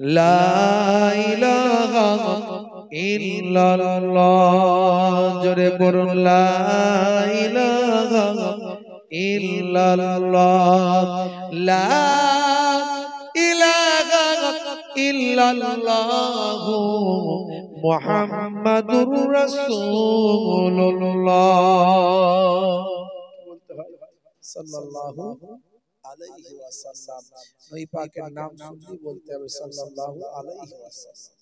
লা ইলাহা ইল্লাল্লাহ জোরে পড়ুন লা ইলাহা ইল্লাল্লাহ লা ইলাহা ইল্লাল্লাহ মুহাম্মাদুর রাসূলুল্লাহ বলতে হয় সাল্লাল্লাহু আলাইহি ওয়াসাল্লাম। নবী পাকের নাম শুনলেই বলতে হবে সাল্লাল্লাহু আলাইহি ওয়াসাল্লাম।